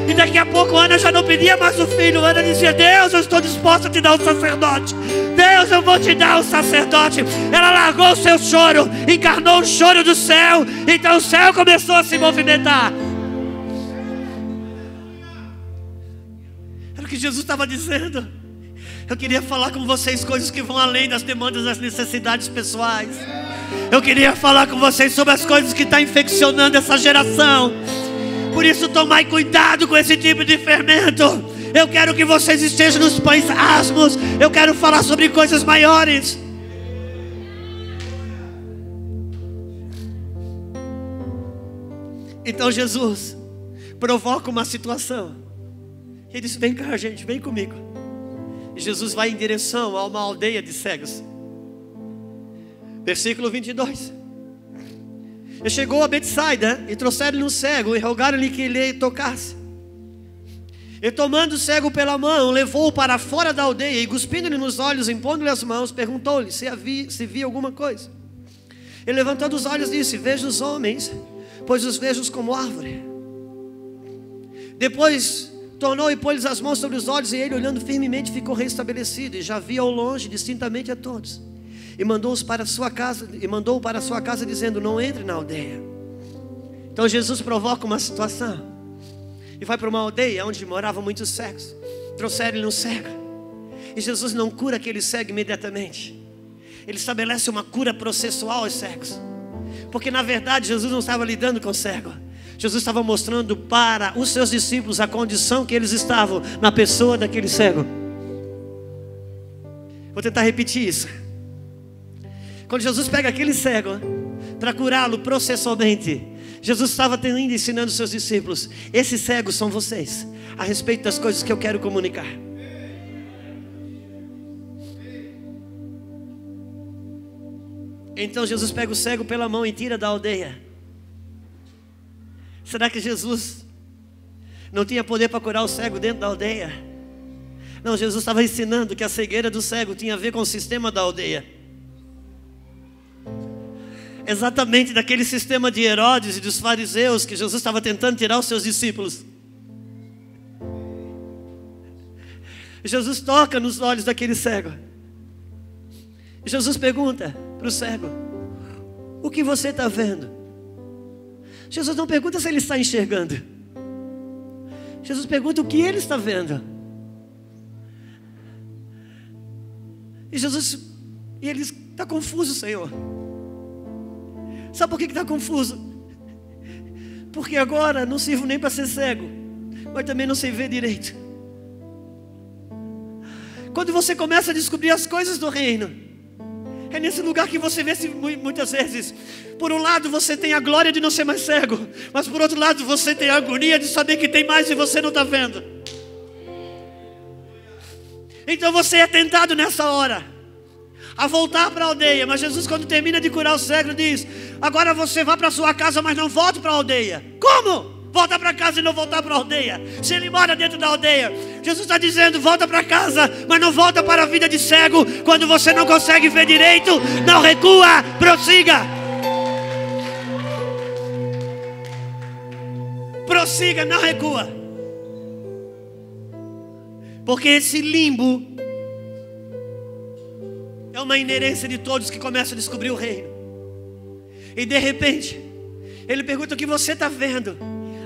E daqui a pouco Ana já não pedia mais o filho. Ana dizia: Deus, eu estou disposta a te dar um sacerdote. Deus, eu vou te dar um sacerdote. Ela largou o seu choro, encarnou o choro do céu. Então o céu começou a se movimentar. Era o que Jesus estava dizendo. Eu queria falar com vocês coisas que vão além das demandas, das necessidades pessoais. Eu queria falar com vocês sobre as coisas que estão infeccionando essa geração. Por isso, tomai cuidado com esse tipo de fermento. Eu quero que vocês estejam nos pães asmos. Eu quero falar sobre coisas maiores. Então Jesus provoca uma situação. Ele diz: vem cá, gente, vem comigo. E Jesus vai em direção a uma aldeia de cegos. Versículo 22. E chegou a Betsaida, e trouxeram-lhe um cego, e rogaram-lhe que lhe tocasse. E tomando o cego pela mão, levou-o para fora da aldeia, e cuspindo-lhe nos olhos, impondo-lhe as mãos, perguntou-lhe se via alguma coisa. E levantando os olhos disse: vejo os homens, pois os vejo como árvore. Depois tornou e pôs-lhes as mãos sobre os olhos, e ele, olhando firmemente, ficou restabelecido, e já via ao longe, distintamente a todos. E mandou-o para a sua casa, dizendo: não entre na aldeia. Então Jesus provoca uma situação e vai para uma aldeia onde moravam muitos cegos. Trouxeram-lhe um cego, e Jesus não cura aquele cego imediatamente. Ele estabelece uma cura processual aos cegos, porque na verdade Jesus não estava lidando com o cego. Jesus estava mostrando para os seus discípulos a condição que eles estavam na pessoa daquele cego. Vou tentar repetir isso. Quando Jesus pega aquele cego, para curá-lo processualmente. Jesus estava ainda ensinando os seus discípulos: esses cegos são vocês, a respeito das coisas que eu quero comunicar. Então Jesus pega o cego pela mão e tira da aldeia. Será que Jesus não tinha poder para curar o cego dentro da aldeia? Não, Jesus estava ensinando que a cegueira do cego tinha a ver com o sistema da aldeia. Exatamente daquele sistema de Herodes e dos fariseus que Jesus estava tentando tirar os seus discípulos. Jesus toca nos olhos daquele cego. Jesus pergunta para o cego: o que você está vendo? Jesus não pergunta se ele está enxergando. Jesus pergunta o que ele está vendo. E ele está confuso, Senhor. Sabe por que está confuso? Porque agora não sirvo nem para ser cego, mas também não sei ver direito. Quando você começa a descobrir as coisas do reino, é nesse lugar que você vê muitas vezes. Por um lado você tem a glória de não ser mais cego, mas por outro lado você tem a agonia de saber que tem mais e você não está vendo. Então você é tentado nessa hora a voltar para a aldeia. Mas Jesus, quando termina de curar o cego, diz: agora você vá para sua casa, mas não volte para a aldeia. Como? Volta para casa e não voltar para a aldeia? Se ele mora dentro da aldeia. Jesus está dizendo: volta para casa, mas não volta para a vida de cego. Quando você não consegue ver direito, não recua, prossiga. Prossiga, não recua. Porque esse limbo é uma inerência de todos que começam a descobrir o reino. E de repente ele pergunta: o que você está vendo?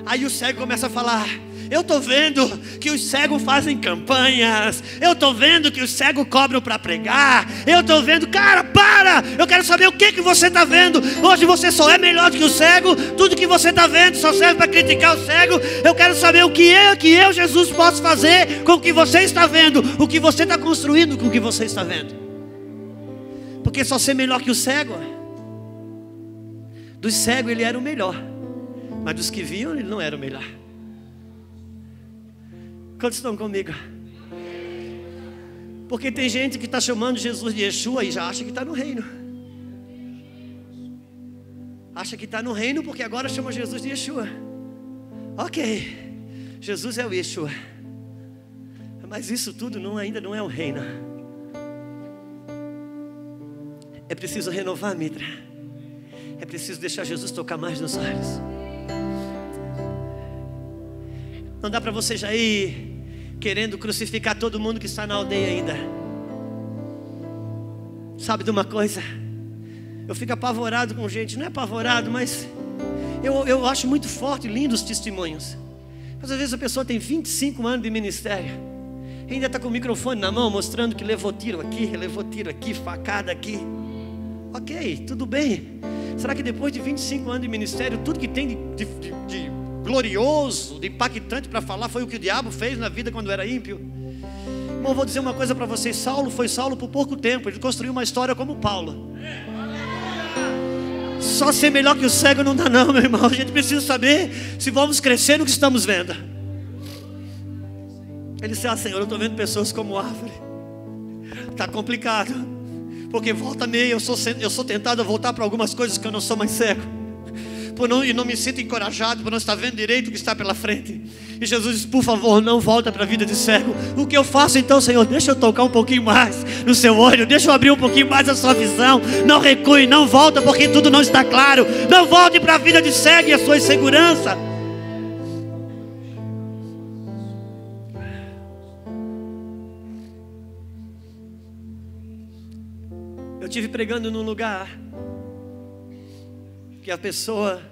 Aí o cego começa a falar: eu estou vendo que os cegos fazem campanhas. Eu estou vendo que os cegos cobram para pregar. Eu estou vendo. Cara, para! Eu quero saber o que você está vendo. Hoje você só é melhor do que o cego. Tudo que você está vendo só serve para criticar o cego. Eu quero saber o que eu, Jesus, posso fazer com o que você está vendo. O que você está construindo com o que você está vendo. Porque só ser melhor que o cego, dos cegos ele era o melhor, mas dos que viam ele não era o melhor. Quantos estão comigo? Porque tem gente que está chamando Jesus de Yeshua e já acha que está no reino. Acha que está no reino porque agora chama Jesus de Yeshua. Ok, Jesus é o Yeshua, mas isso tudo ainda não é o reino. É preciso renovar a mitra. É preciso deixar Jesus tocar mais nos olhos. Não dá para você já ir querendo crucificar todo mundo que está na aldeia ainda. Sabe de uma coisa? Eu fico apavorado com gente. Não é apavorado, mas eu acho muito forte e lindo os testemunhos. Mas às vezes a pessoa tem 25 anos de ministério, ainda está com o microfone na mão, mostrando que levou tiro aqui, facada aqui. Ok, tudo bem. Será que depois de 25 anos de ministério, tudo que tem de glorioso, de impactante para falar foi o que o diabo fez na vida quando era ímpio? Irmão, vou dizer uma coisa para vocês: Saulo foi Saulo por pouco tempo. Ele construiu uma história como Paulo. Só ser melhor que o cego não dá não, meu irmão. A gente precisa saber se vamos crescer no que estamos vendo. Ele disse: Senhor, eu estou vendo pessoas como árvore. Está complicado. Porque volta meia, eu sou tentado a voltar para algumas coisas que eu não sou mais cego. E não me sinto encorajado por não estar vendo direito o que está pela frente. E Jesus diz: por favor, não volta para a vida de cego. O que eu faço então, Senhor? Deixa eu tocar um pouquinho mais no seu olho. Deixa eu abrir um pouquinho mais a sua visão. Não recue, não volta porque tudo não está claro. Não volte para a vida de cego e a sua insegurança. Eu estive pregando num lugar que a pessoa,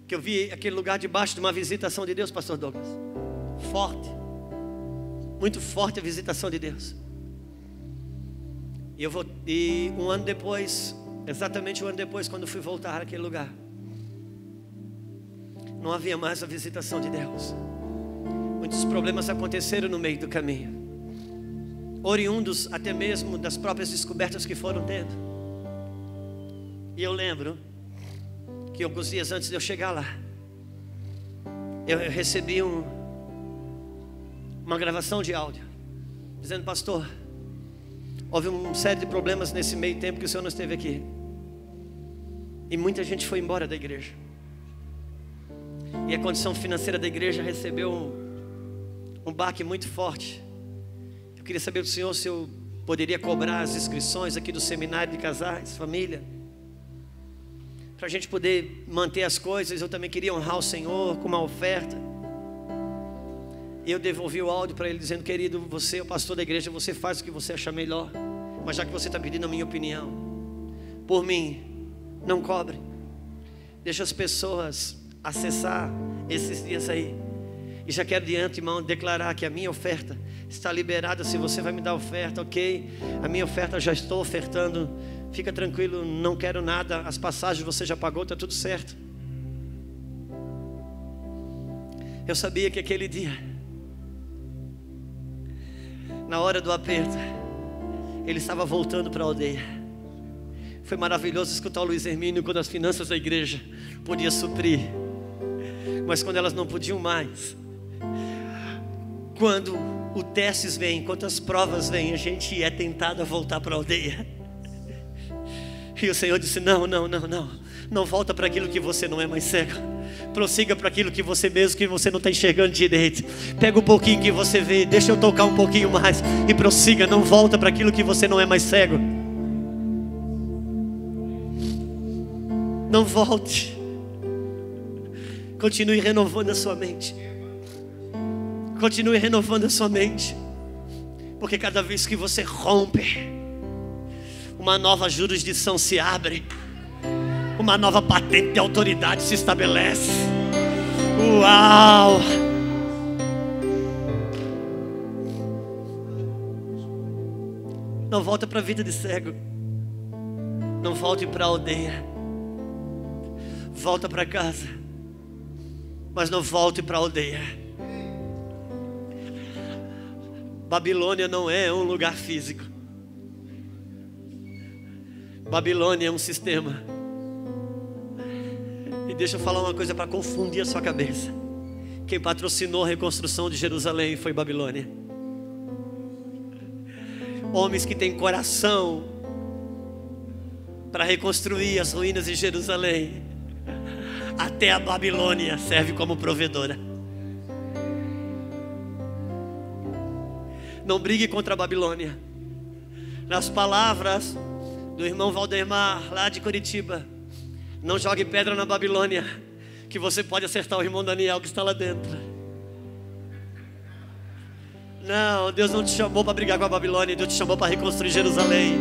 que eu vi aquele lugar debaixo de uma visitação de Deus, pastor Douglas. Forte, muito forte a visitação de Deus. E um ano depois, exatamente um ano depois, quando fui voltar àquele lugar, não havia mais a visitação de Deus. Muitos problemas aconteceram no meio do caminho, oriundos até mesmo das próprias descobertas que foram tendo. E eu lembro que alguns dias antes de eu chegar lá, eu recebi uma gravação de áudio dizendo: pastor, houve uma série de problemas nesse meio tempo que o senhor não esteve aqui, e muita gente foi embora da igreja, e a condição financeira da igreja recebeu um baque muito forte. Eu queria saber do senhor se eu poderia cobrar as inscrições aqui do seminário de casais, família, para a gente poder manter as coisas. Eu também queria honrar o Senhor com uma oferta. E eu devolvi o áudio para ele dizendo: querido, você é o pastor da igreja, você faz o que você achar melhor, mas já que você está pedindo a minha opinião, por mim, não cobre, deixa as pessoas acessar esses dias aí. E já quero de antemão declarar que a minha oferta está liberada. Se você vai me dar oferta, ok, a minha oferta já estou ofertando, fica tranquilo, não quero nada, as passagens você já pagou, está tudo certo. Eu sabia que aquele dia, na hora do aperto, ele estava voltando para a aldeia. Foi maravilhoso escutar o Luiz Hermínio quando as finanças da igreja podiam suprir, mas quando elas não podiam mais, quando o testes vem, quando as provas vêm, a gente é tentado a voltar para a aldeia. E o Senhor disse: não volta para aquilo que você não é mais cego, prossiga para aquilo que você mesmo, que você não está enxergando direito. Pega um pouquinho que você vê, deixa eu tocar um pouquinho mais e prossiga. Não volta para aquilo que você não é mais cego. Não volte. Continue renovando a sua mente. Continue renovando a sua mente, porque cada vez que você rompe, uma nova jurisdição se abre, uma nova patente de autoridade se estabelece. Uau! Não volta para a vida de cego, não volte para a aldeia, volta para casa, mas não volte para a aldeia. Babilônia não é um lugar físico. Babilônia é um sistema. E deixa eu falar uma coisa para confundir a sua cabeça. Quem patrocinou a reconstrução de Jerusalém foi Babilônia. Homens que têm coração para reconstruir as ruínas de Jerusalém. Até a Babilônia serve como provedora. Não brigue contra a Babilônia. Nas palavras do irmão Valdemar, lá de Curitiba: não jogue pedra na Babilônia, que você pode acertar o irmão Daniel que está lá dentro. Não, Deus não te chamou para brigar com a Babilônia, Deus te chamou para reconstruir Jerusalém.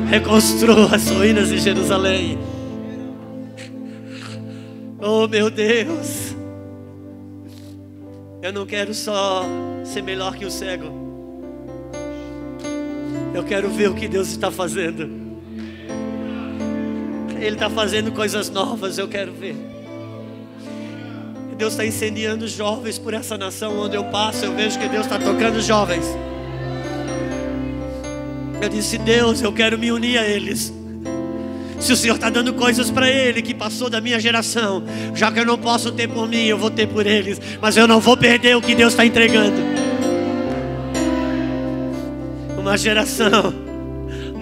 Reconstrua as ruínas de Jerusalém. Oh meu Deus, eu não quero só ser melhor que o cego, eu quero ver o que Deus está fazendo. Ele está fazendo coisas novas, eu quero ver. Deus está incendiando jovens por essa nação. Onde eu passo, eu vejo que Deus está tocando jovens. Eu disse: Deus, eu quero me unir a eles. Se o Senhor está dando coisas para ele que passou da minha geração, já que eu não posso ter por mim, eu vou ter por eles. Mas eu não vou perder o que Deus está entregando. Uma geração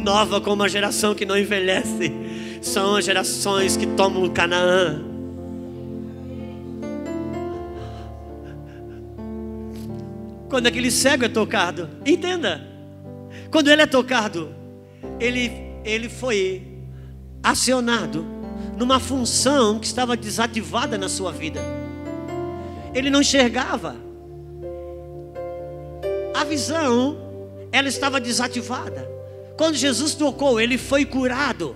nova com uma geração que não envelhece. São as gerações que tomam Canaã. Quando aquele cego é tocado, entenda, quando ele é tocado, ele foi acionado numa função que estava desativada na sua vida. Ele não enxergava. A visão, ela estava desativada. Quando Jesus tocou, ele foi curado.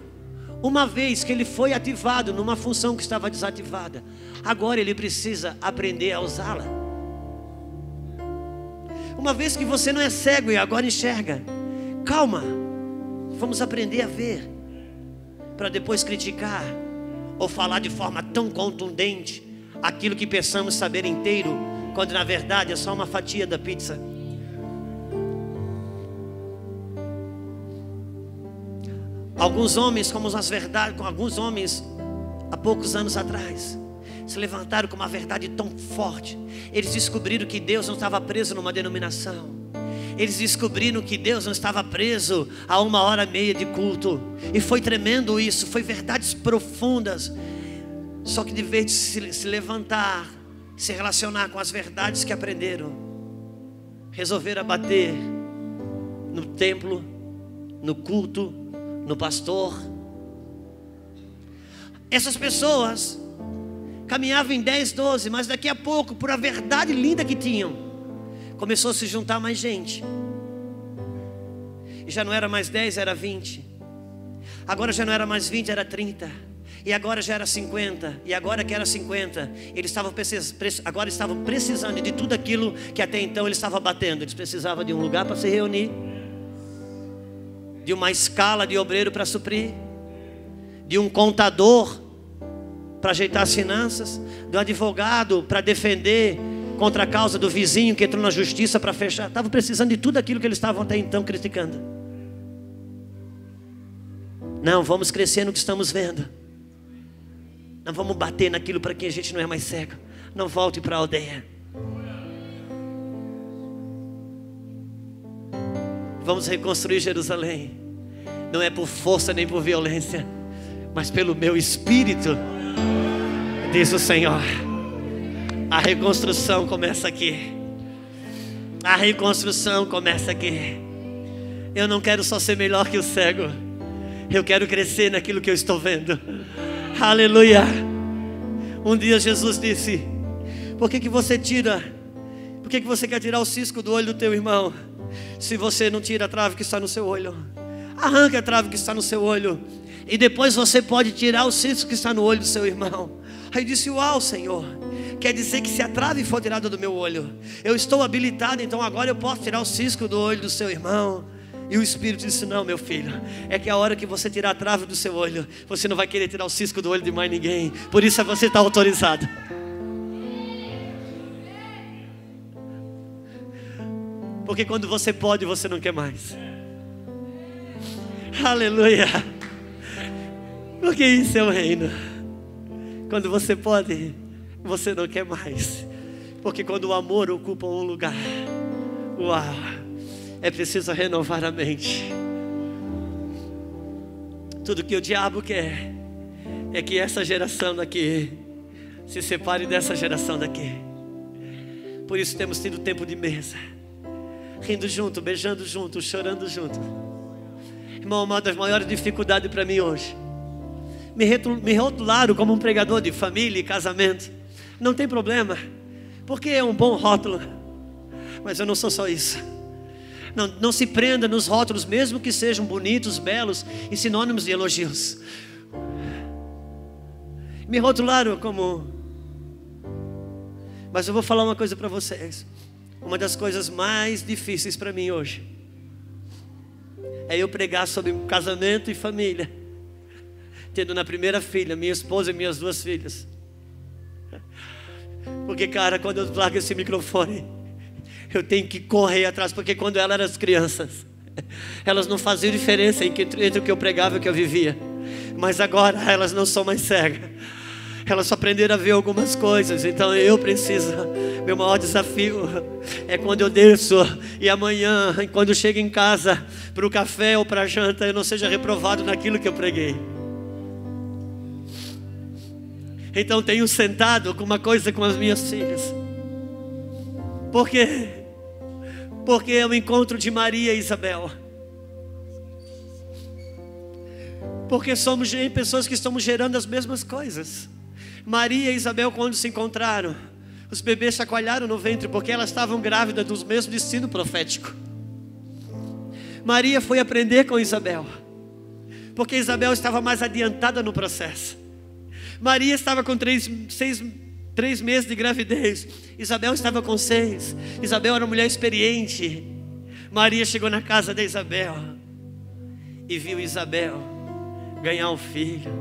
Uma vez que ele foi ativado numa função que estava desativada, agora ele precisa aprender a usá-la. Uma vez que você não é cego e agora enxerga, calma, vamos aprender a ver, para depois criticar ou falar de forma tão contundente aquilo que pensamos saber inteiro, quando na verdade é só uma fatia da pizza. Alguns homens, como as verdades, com alguns homens há poucos anos atrás, se levantaram com uma verdade tão forte. Eles descobriram que Deus não estava preso numa denominação. Eles descobriram que Deus não estava preso a 1h30 de culto. E foi tremendo isso, foi verdades profundas. Só que de vez de se levantar, se relacionar com as verdades que aprenderam, resolveram bater no templo, no culto, no pastor. Essas pessoas caminhavam em 10, 12, mas daqui a pouco, por a verdade linda que tinham, começou a se juntar mais gente. E já não era mais 10, era 20. Agora já não era mais 20, era 30. E agora já era 50. E agora que era 50, eles agora estavam precisando de tudo aquilo que até então eles estavam batendo. Eles precisavam de um lugar para se reunir, de uma escala de obreiro para suprir, de um contador para ajeitar as finanças, de um advogado para defender contra a causa do vizinho que entrou na justiça para fechar. Estavam precisando de tudo aquilo que eles estavam até então criticando. Não, vamos crescer no que estamos vendo. Não vamos bater naquilo para quem a gente não é mais cego. Não volte para a aldeia. Vamos reconstruir Jerusalém. Não é por força nem por violência, mas pelo meu espírito, diz o Senhor. A reconstrução começa aqui. A reconstrução começa aqui. Eu não quero só ser melhor que o cego. Eu quero crescer naquilo que eu estou vendo. Aleluia. Um dia Jesus disse: por que você quer tirar o cisco do olho do teu irmão, se você não tira a trave que está no seu olho? Arranca a trave que está no seu olho, e depois você pode tirar o cisco que está no olho do seu irmão. Aí disse: uau, Senhor, quer dizer que se a trave for tirada do meu olho, eu estou habilitado, então agora eu posso tirar o cisco do olho do seu irmão. E o Espírito disse: não, meu filho, é que a hora que você tirar a trave do seu olho, você não vai querer tirar o cisco do olho de mais ninguém. Por isso você está autorizado. Porque quando você pode, você não quer mais. Aleluia. Porque isso é o reino. Quando você pode, você não quer mais. Porque quando o amor ocupa um lugar, uau, é preciso renovar a mente. Tudo que o diabo quer é que essa geração daqui se separe dessa geração daqui. Por isso temos tido tempo de mesa, rindo junto, beijando junto, chorando junto. Irmão, uma das maiores dificuldades para mim hoje, me rotularam como um pregador de família e casamento. Não tem problema, porque é um bom rótulo. Mas eu não sou só isso. Não se prenda nos rótulos, mesmo que sejam bonitos, belos e sinônimos de elogios. Me rotularam como... Mas eu vou falar uma coisa para vocês. Uma das coisas mais difíceis para mim hoje é eu pregar sobre casamento e família, tendo na primeira filha minha esposa e minhas 2 filhas. Porque, cara, quando eu largo esse microfone, eu tenho que correr atrás. Porque quando elas eram crianças, elas não faziam diferença entre o que eu pregava e o que eu vivia. Mas agora elas não são mais cegas. Elas só aprenderam a ver algumas coisas. Então eu preciso. Meu maior desafio é quando eu desço e amanhã, quando eu chego em casa para o café ou para a janta, eu não seja reprovado naquilo que eu preguei. Então tenho sentado com uma coisa com as minhas filhas. Por quê? Porque é o encontro de Maria e Isabel. Porque somos pessoas que estamos gerando as mesmas coisas. Maria e Isabel, quando se encontraram, os bebês chacoalharam no ventre, porque elas estavam grávidas do mesmo destino profético. Maria foi aprender com Isabel, porque Isabel estava mais adiantada no processo. Maria estava com 3 meses de gravidez. Isabel estava com 6. Isabel era uma mulher experiente. Maria chegou na casa de Isabel e viu Isabel ganhar um filho,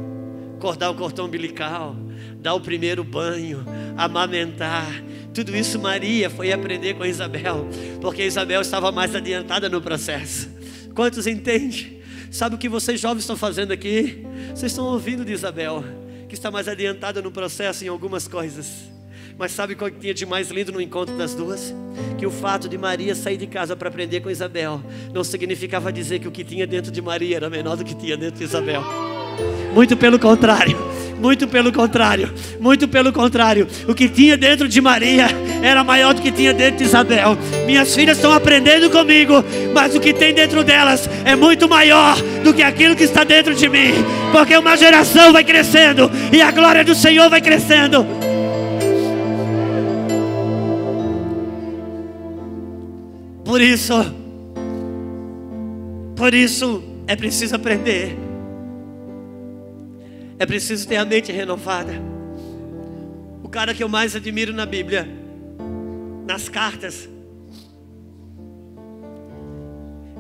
cortar o cordão umbilical, dar o primeiro banho, amamentar. Tudo isso Maria foi aprender com Isabel, porque Isabel estava mais adiantada no processo. Quantos entendem? Sabe o que vocês jovens estão fazendo aqui? Vocês estão ouvindo de Isabel, que está mais adiantada no processo em algumas coisas. Mas sabe qual que tinha de mais lindo no encontro das duas? Que o fato de Maria sair de casa para aprender com Isabel não significava dizer que o que tinha dentro de Maria era menor do que tinha dentro de Isabel. Muito pelo contrário. Muito pelo contrário, muito pelo contrário. O que tinha dentro de Maria era maior do que tinha dentro de Isabel. Minhas filhas estão aprendendo comigo, mas o que tem dentro delas é muito maior do que aquilo que está dentro de mim. Porque uma geração vai crescendo e a glória do Senhor vai crescendo. Por isso é preciso aprender. É preciso ter a mente renovada. O cara que eu mais admiro na Bíblia, nas cartas,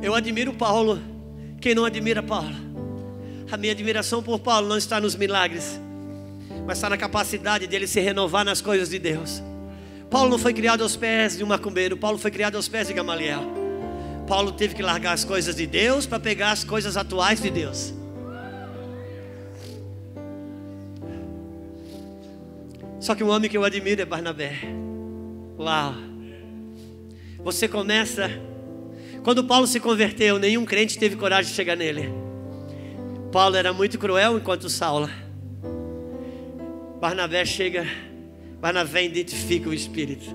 eu admiro Paulo. Quem não admira Paulo? A minha admiração por Paulo não está nos milagres, mas está na capacidade dele se renovar nas coisas de Deus. Paulo não foi criado aos pés de um macumbeiro. Paulo foi criado aos pés de Gamaliel. Paulo teve que largar as coisas de Deus para pegar as coisas atuais de Deus. Só que um homem que eu admiro é Barnabé. Uau! Você começa... Quando Paulo se converteu, nenhum crente teve coragem de chegar nele. Paulo era muito cruel enquanto Saulo. Barnabé chega... Barnabé identifica o Espírito.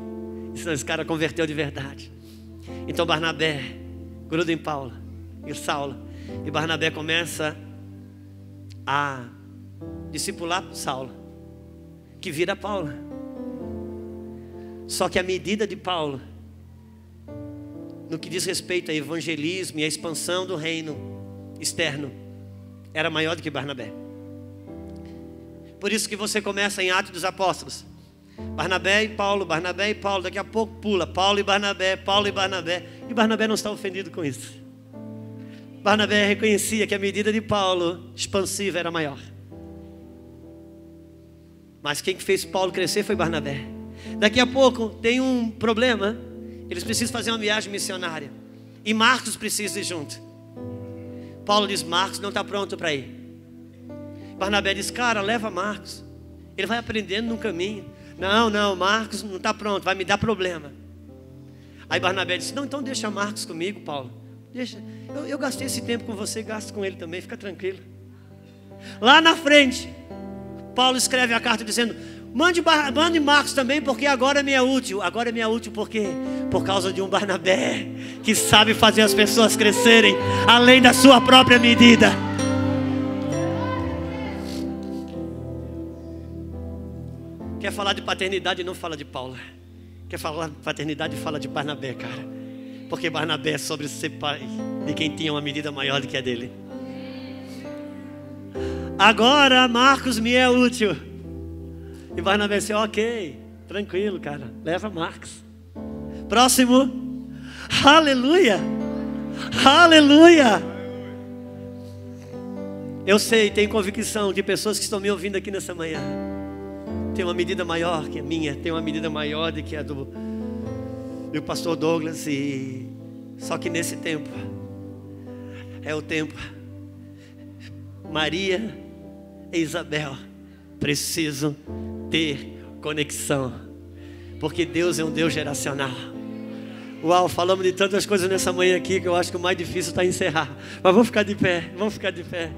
Senão esse cara converteu de verdade. Então Barnabé gruda em Paulo e Saulo. E Barnabé começa a discipular Saulo, que vira Paulo. Só que a medida de Paulo, no que diz respeito a evangelismo e a expansão do reino externo, era maior do que Barnabé. Por isso que você começa em Atos dos Apóstolos, Barnabé e Paulo, daqui a pouco pula Paulo e Barnabé, e Barnabé não está ofendido com isso. Barnabé reconhecia que a medida de Paulo expansiva era maior. Mas quem fez Paulo crescer foi Barnabé. Daqui a pouco tem um problema. Eles precisam fazer uma viagem missionária. E Marcos precisa ir junto. Paulo diz, Marcos não está pronto para ir. Barnabé diz, cara, leva Marcos. Ele vai aprendendo no caminho. Não, Marcos não está pronto, vai me dar problema. Aí Barnabé disse, não, então deixa Marcos comigo, Paulo. Deixa, eu gastei esse tempo com você, gasto com ele também, fica tranquilo. Lá na frente, Paulo escreve a carta dizendo, mande Marcos também, porque agora me é útil. Agora me é útil por quê? Por causa de um Barnabé que sabe fazer as pessoas crescerem além da sua própria medida. Quer falar de paternidade, não fala de Paulo. Quer falar de paternidade, fala de Barnabé, cara. Porque Barnabé é sobre ser pai de quem tinha uma medida maior do que a dele. Agora Marcos me é útil. E Barnabé disse, ok, tranquilo, cara, leva Marcos. Próximo. Aleluia. Aleluia. Eu sei, tenho convicção de pessoas que estão me ouvindo aqui nessa manhã. Tem uma medida maior que a minha, tem uma medida maior do que a do pastor Douglas. E só que nesse tempo é o tempo. Maria e Isabel precisam ter conexão, porque Deus é um Deus geracional. Uau, falamos de tantas coisas nessa manhã aqui que eu acho que o mais difícil está encerrar. Mas vamos ficar de pé, vamos ficar de pé.